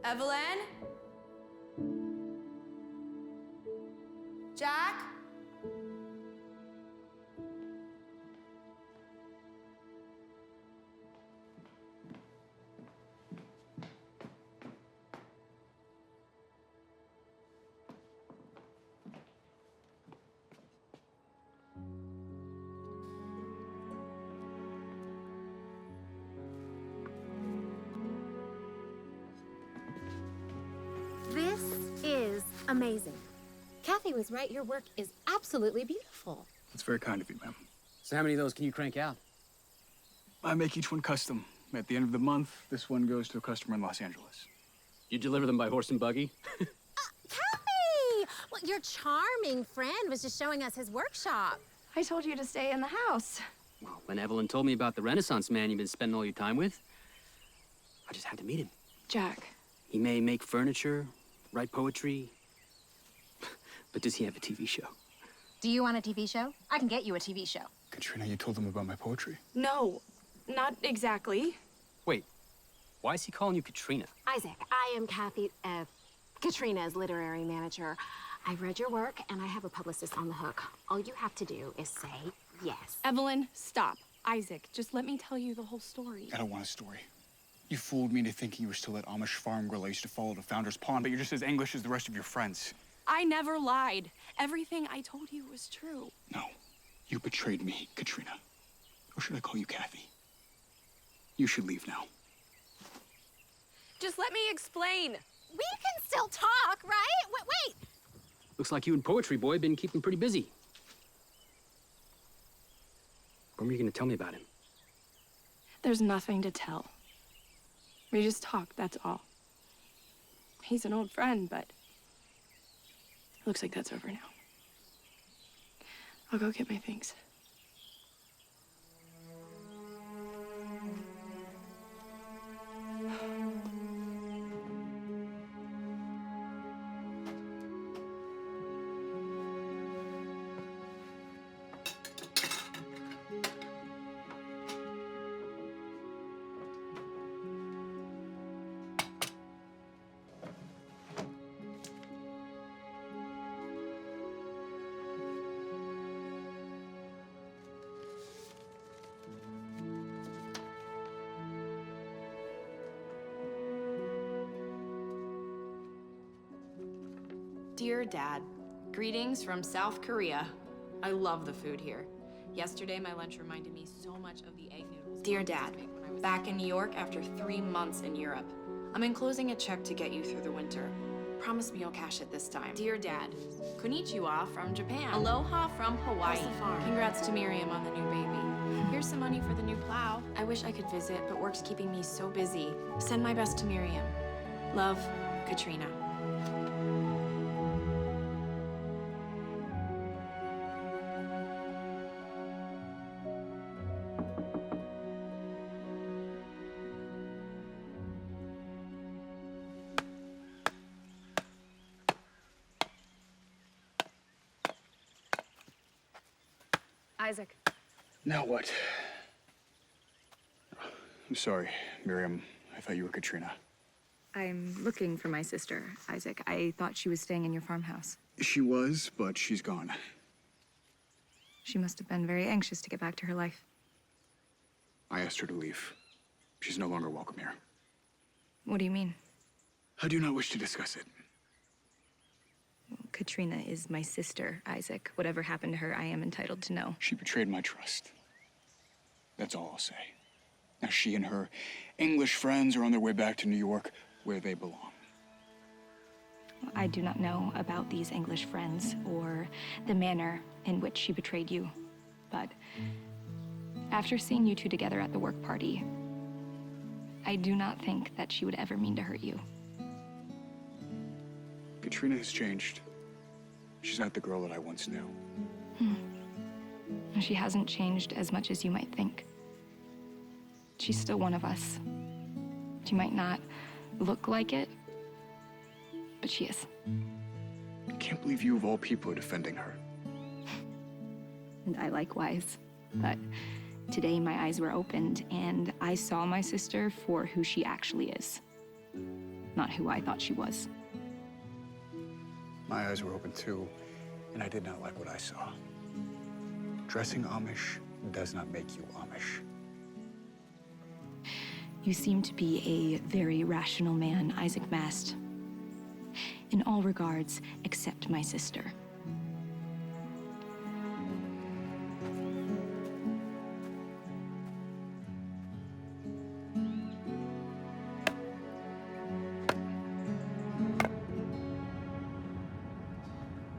Evelyn? Jack? This is amazing. Kathy was right. Your work is absolutely beautiful. That's very kind of you, ma'am. So how many of those can you crank out? I make each one custom. At the end of the month, this one goes to a customer in Los Angeles. You deliver them by horse and buggy? Kathy! Well, your charming friend was just showing us his workshop. I told you to stay in the house. Well, when Evelyn told me about the Renaissance man you've been spending all your time with, I just had to meet him. Jack. He may make furniture, write poetry, but does he have a TV show? Do you want a TV show? I can get you a TV show. Katrina, you told them about my poetry? No, not exactly. Wait, why is he calling you Katrina? Isaac, I am Katrina's literary manager. I read your work, and I have a publicist on the hook. All you have to do is say yes. Evelyn, stop. Isaac, just let me tell you the whole story. I don't want a story. You fooled me into thinking you were still that Amish farm girl I used to follow to Founder's Pond, but you're just as English as the rest of your friends. I never lied. Everything I told you was true. No, you betrayed me, Katrina. Or should I call you Kathy? You should leave now. Just let me explain. We can still talk, right? Wait. Looks like you and Poetry Boy been keeping pretty busy. When were you gonna tell me about him? There's nothing to tell. We just talk, that's all. He's an old friend, but it looks like that's over now. I'll go get my things. Dear Dad, greetings from South Korea. I love the food here. Yesterday, my lunch reminded me so much of the egg noodles. Dear Dad, back in New York after 3 months in Europe. I'm enclosing a check to get you through the winter. Promise me you'll cash it this time. Dear Dad, konnichiwa from Japan. Aloha from Hawaii. How's the farm? Congrats to Miriam on the new baby. Here's some money for the new plow. I wish I could visit, but work's keeping me so busy. Send my best to Miriam. Love, Katrina. Isaac. Now what? I'm sorry, Miriam. I thought you were Katrina. I'm looking for my sister, Isaac. I thought she was staying in your farmhouse. She was, but she's gone. She must have been very anxious to get back to her life. I asked her to leave. She's no longer welcome here. What do you mean? I do not wish to discuss it. Katrina is my sister, Isaac. Whatever happened to her, I am entitled to know. She betrayed my trust. That's all I'll say. Now she and her English friends are on their way back to New York, where they belong. I do not know about these English friends or the manner in which she betrayed you. But after seeing you two together at the work party, I do not think that she would ever mean to hurt you. Katrina has changed. She's not the girl that I once knew. She hasn't changed as much as you might think. She's still one of us. She might not look like it, but she is. I can't believe you of all people are defending her. And I likewise. But today my eyes were opened and I saw my sister for who she actually is, not who I thought she was. My eyes were open too, and I did not like what I saw. Dressing Amish does not make you Amish. You seem to be a very rational man, Isaac Mast. In all regards, except my sister.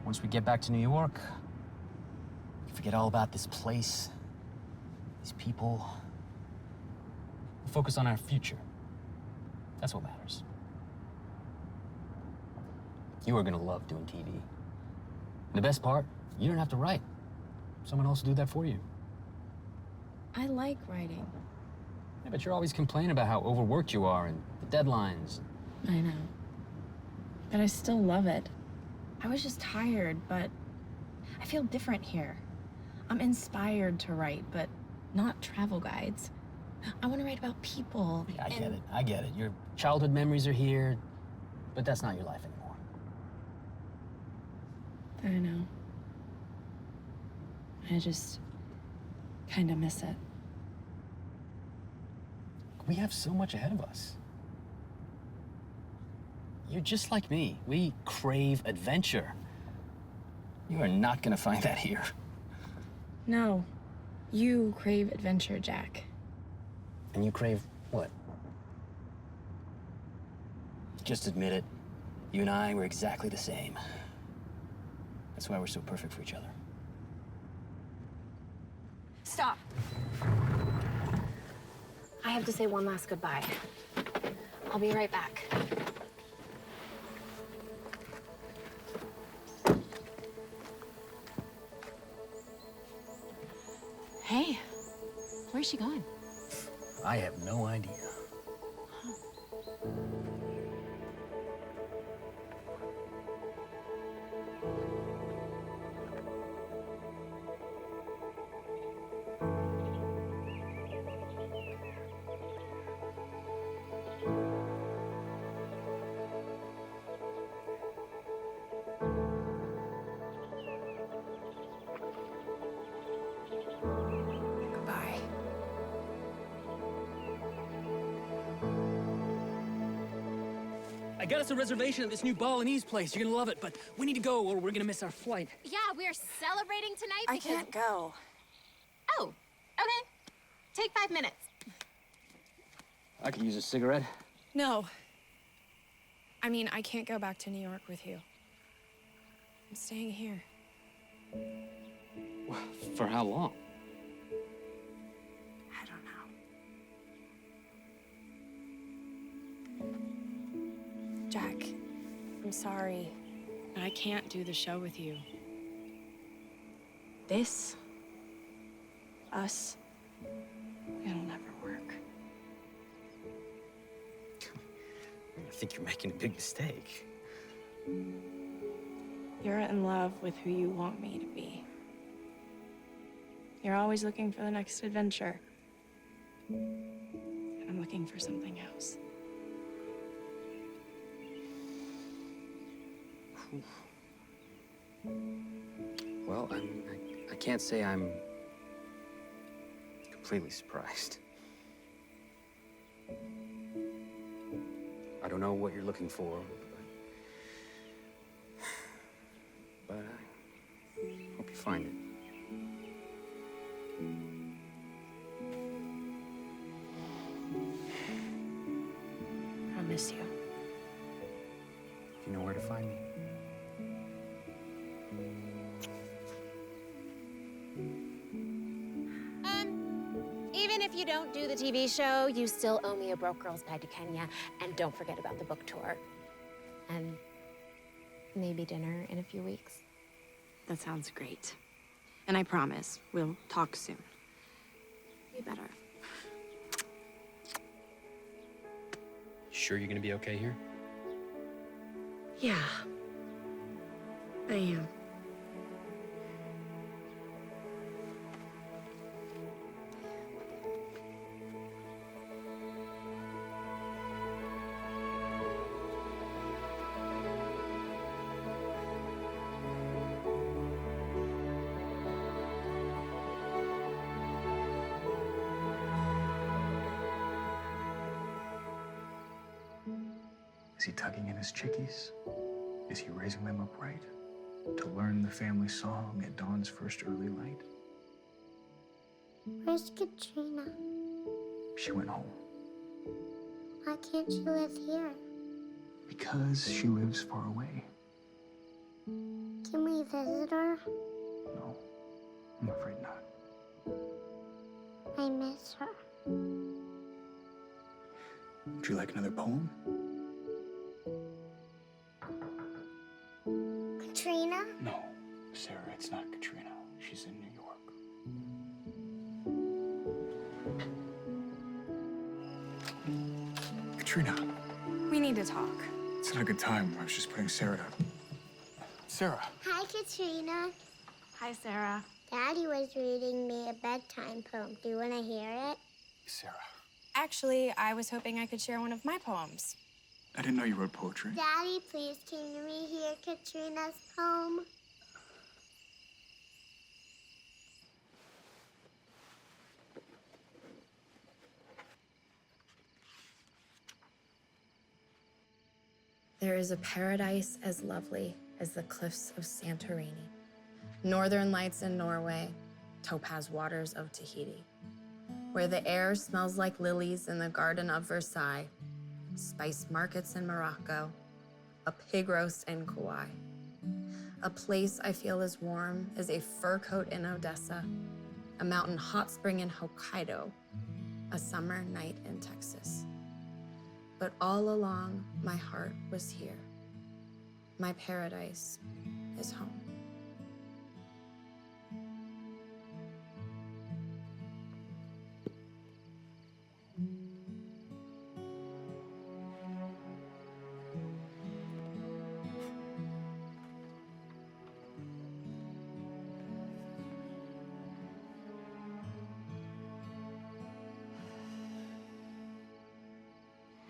Once we get back to New York, we forget all about this place, these people. We'll focus on our future. That's what matters. You are gonna love doing TV. And the best part, you don't have to write. Someone else will do that for you. I like writing. Yeah, but you're always complaining about how overworked you are and the deadlines. I know. But I still love it. I was just tired, but I feel different here. I'm inspired to write, but not travel guides. I want to write about people. Yeah, I get it. Your childhood memories are here, but that's not your life anymore. I know. I just kind of miss it. We have so much ahead of us. You're just like me. We crave adventure. You are not gonna find that here. No, you crave adventure, Jack. And you crave what? Just admit it. You and I were exactly the same. That's why we're so perfect for each other. Stop. I have to say one last goodbye. I'll be right back. Hey, where's she going? I have no idea. Goodbye. got us a reservation at this new Balinese place. You're gonna love it, but we need to go or we're gonna miss our flight. Yeah, we're celebrating tonight I because... can't go. Oh, okay. Take 5 minutes. I could use a cigarette. No. I mean, I can't go back to New York with you. I'm staying here. For how long? I don't know. Jack, I'm sorry, but I can't do the show with you. This, us, it'll never work. I think you're making a big mistake. You're in love with who you want me to be. You're always looking for the next adventure. And I'm looking for something else. Well, I can't say I'm completely surprised. I don't know what you're looking for, but I hope you find it. I'll miss you. You know where to find me. Even if you don't do the TV show, you still owe me a Broke Girls Guide to Kenya. And don't forget about the book tour. And maybe dinner in a few weeks. That sounds great. And I promise, we'll talk soon. You better. Sure you're gonna be okay here? Yeah, I am. Is he tugging in his chickies? Is he raising them upright? To learn the family song at dawn's first early light? Where's Katrina? She went home. Why can't she live here? Because she lives far away. Can we visit her? No, I'm afraid not. I miss her. Would you like another poem? Katrina? No, Sarah, it's not Katrina. She's in New York. Katrina, We need to talk. it's not a good time. I was just putting Sarah to... Sarah. Hi, Katrina. Hi, Sarah. Daddy was reading me a bedtime poem. Do you want to hear it? Sarah. Actually, I was hoping I could share one of my poems. I didn't know you wrote poetry. Daddy, please, can we hear Katrina's poem? There is a paradise as lovely as the cliffs of Santorini, northern lights in Norway, topaz waters of Tahiti, where the air smells like lilies in the garden of Versailles, spice markets in Morocco, a pig roast in Kauai, a place I feel as warm as a fur coat in Odessa, a mountain hot spring in Hokkaido, a summer night in Texas. But all along, my heart was here. My paradise is home.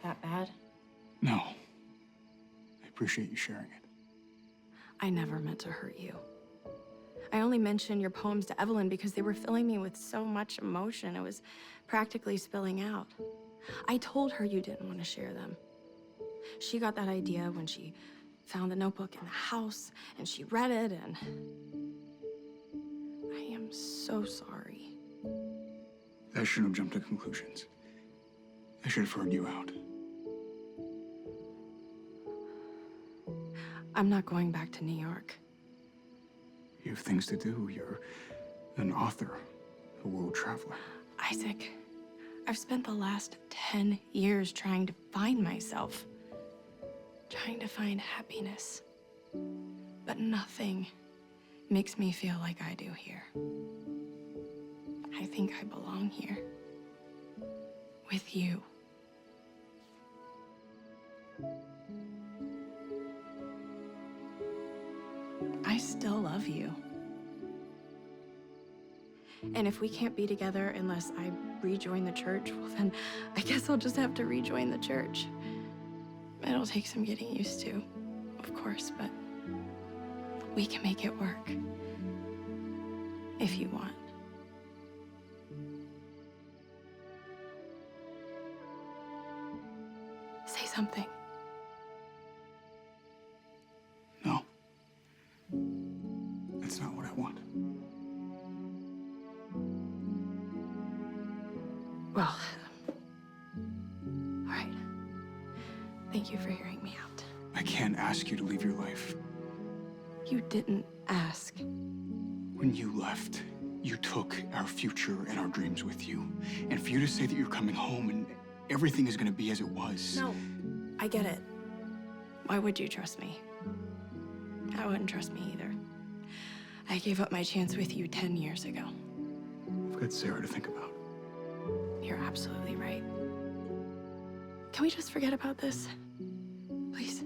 That bad? No. I appreciate you sharing it. I never meant to hurt you. I only mentioned your poems to Evelyn because they were filling me with so much emotion. It was practically spilling out. I told her you didn't want to share them. She got that idea when she found the notebook in the house, and she read it, and I am so sorry. I shouldn't have jumped to conclusions. I should have heard you out. I'm not going back to New York. You have things to do. You're an author, a world traveler. Isaac, I've spent the last 10 years trying to find myself, trying to find happiness. But nothing makes me feel like I do here. I think I belong here. With you. I still love you. And if we can't be together unless I rejoin the church, well then, I guess I'll just have to rejoin the church. It'll take some getting used to, of course, but we can make it work. If you want. Say something. No. That's not what I want. Well, all right. Thank you for hearing me out. I can't ask you to leave your life. You didn't ask. When you left, you took our future and our dreams with you. And for you to say that you're coming home and everything is going to be as it was. No, I get it. Why would you trust me? I wouldn't trust me either. I gave up my chance with you 10 years ago. I've got Sarah to think about. You're absolutely right. Can we just forget about this? Please?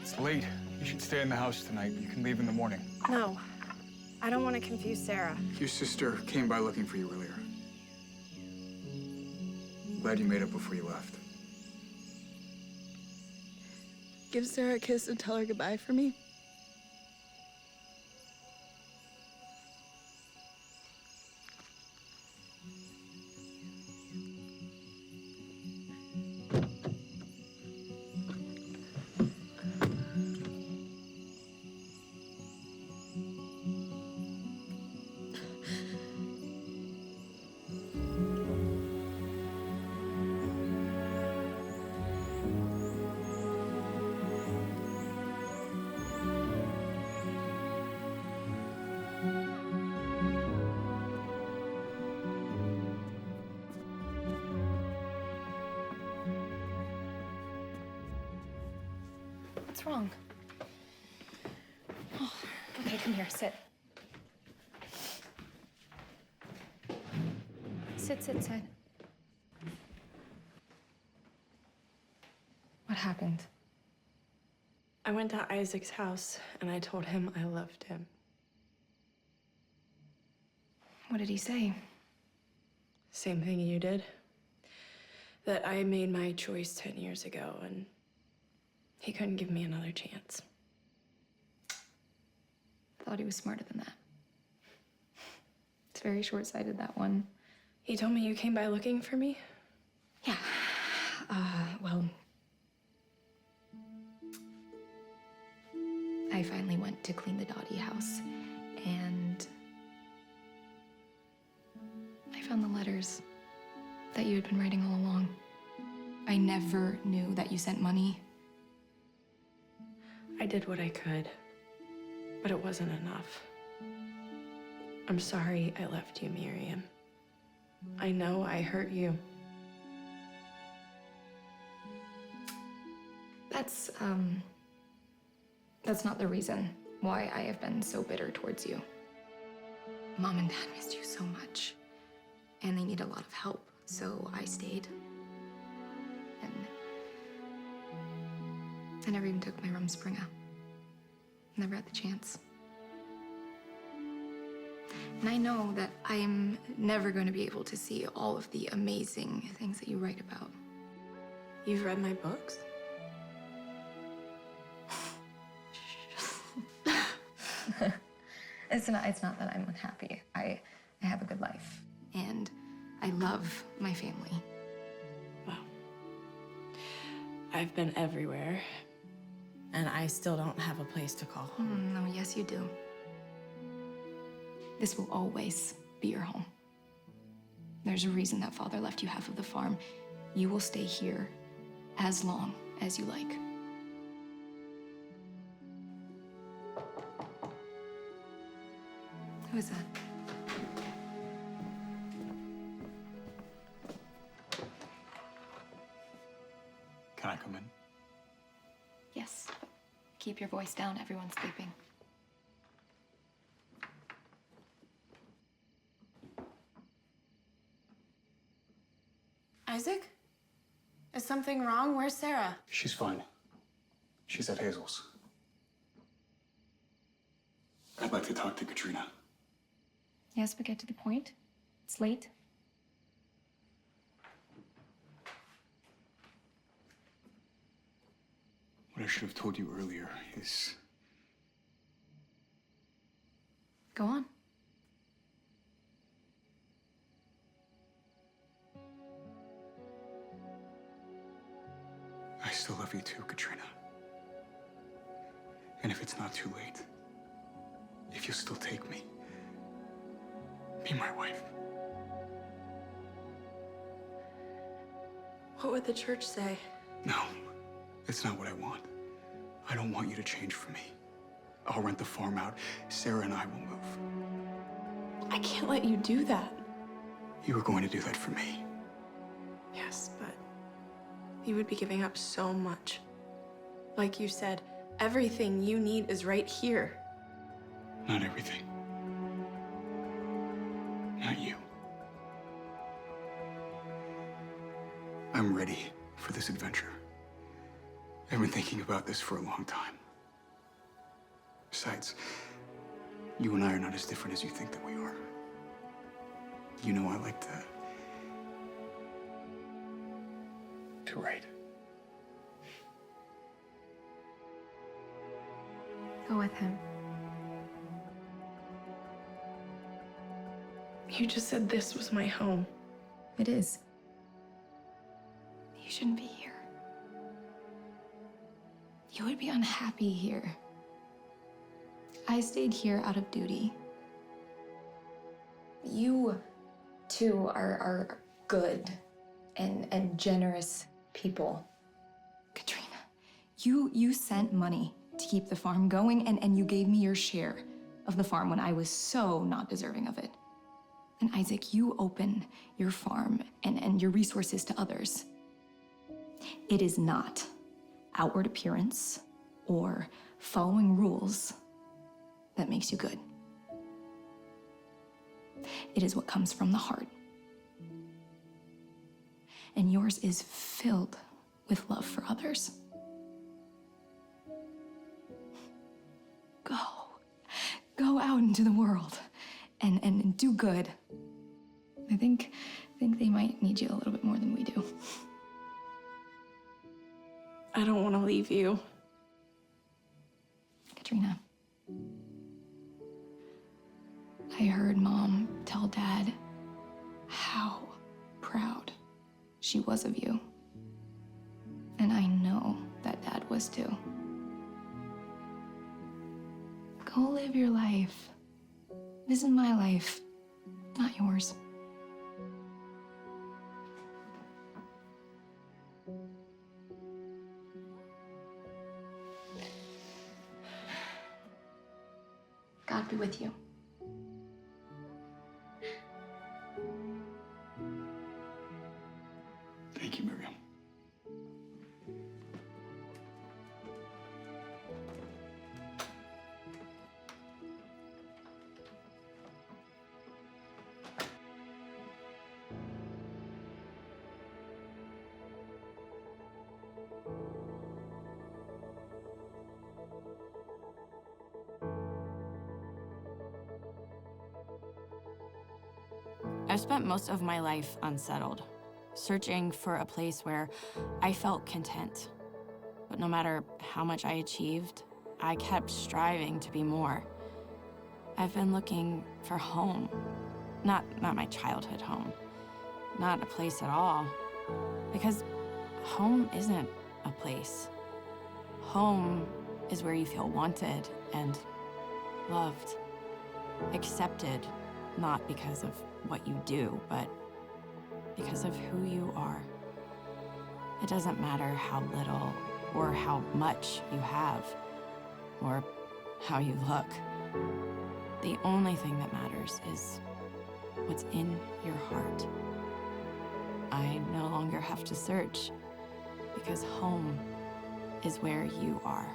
It's late. You should stay in the house tonight. You can leave in the morning. No. I don't want to confuse Sarah. Your sister came by looking for you earlier. Glad you made it before you left. Give Sarah a kiss and tell her goodbye for me. What's wrong? Oh, okay, come here, sit. Sit. What happened? I went to Isaac's house and I told him I loved him. What did he say? Same thing you did. That I made my choice 10 years ago and he couldn't give me another chance. Thought he was smarter than that. It's very short-sighted, that one. He told me you came by looking for me? Yeah. Well, I finally went to clean the Dottie house, and I found the letters that you had been writing all along. I never knew that you sent money. I did what I could, but it wasn't enough. I'm sorry I left you, Miriam. I know I hurt you. That's not the reason why I have been so bitter towards you. Mom and Dad missed you so much, and they need a lot of help, so I stayed. And I never even took my Rumspringa. Never had the chance. And I know that I'm never going to be able to see all of the amazing things that you write about. You've read my books? It's not that I'm unhappy. I have a good life. And I love my family. I've been everywhere, and I still don't have a place to call home. No, yes, you do. This will always be your home. There's a reason that Father left you half of the farm. You will stay here as long as you like. Who is that? Can I come in? Yes. Keep your voice down. Everyone's sleeping. Isaac? Is something wrong? Where's Sarah? She's fine. She's at Hazel's. I'd like to talk to Katrina. Yes, but get to the point. It's late. What I should have told you earlier is Go on. I still love you too, Katrina. And if it's not too late, if you'll still take me, be my wife. What would the church say? No, it's not what I want. I don't want you to change for me. I'll rent the farm out. Sarah and I will move. I can't let you do that. You were going to do that for me. Yes, but you would be giving up so much. Like you said, everything you need is right here. Not everything. Not you. I'm ready for this adventure. I've been thinking about this for a long time. Besides, you and I are not as different as you think that we are. You know I like to write. Go with him. You just said this was my home. It is. You shouldn't be here. You would be unhappy here. I stayed here out of duty. You, too, are good and generous people. Katrina, you sent money to keep the farm going, and you gave me your share of the farm when I was so not deserving of it. And Isaac, you open your farm and your resources to others. It is not outward appearance or following rules that makes you good. It is what comes from the heart. And yours is filled with love for others. Go out into the world and do good. I think they might need you a little bit more than we do. I don't want to leave you. Katrina, I heard Mom tell Dad how proud she was of you. And I know that Dad was too. Go live your life. This is my life, not yours. God be with you. Thank you, Miriam. I've spent most of my life unsettled, searching for a place where I felt content. But no matter how much I achieved, I kept striving to be more. I've been looking for home, not my childhood home, not a place at all. Because home isn't a place. Home is where you feel wanted and loved, accepted, not because of what you do, but because of who you are. It doesn't matter how little or how much you have, or how you look. The only thing that matters is what's in your heart. I no longer have to search, because home is where you are.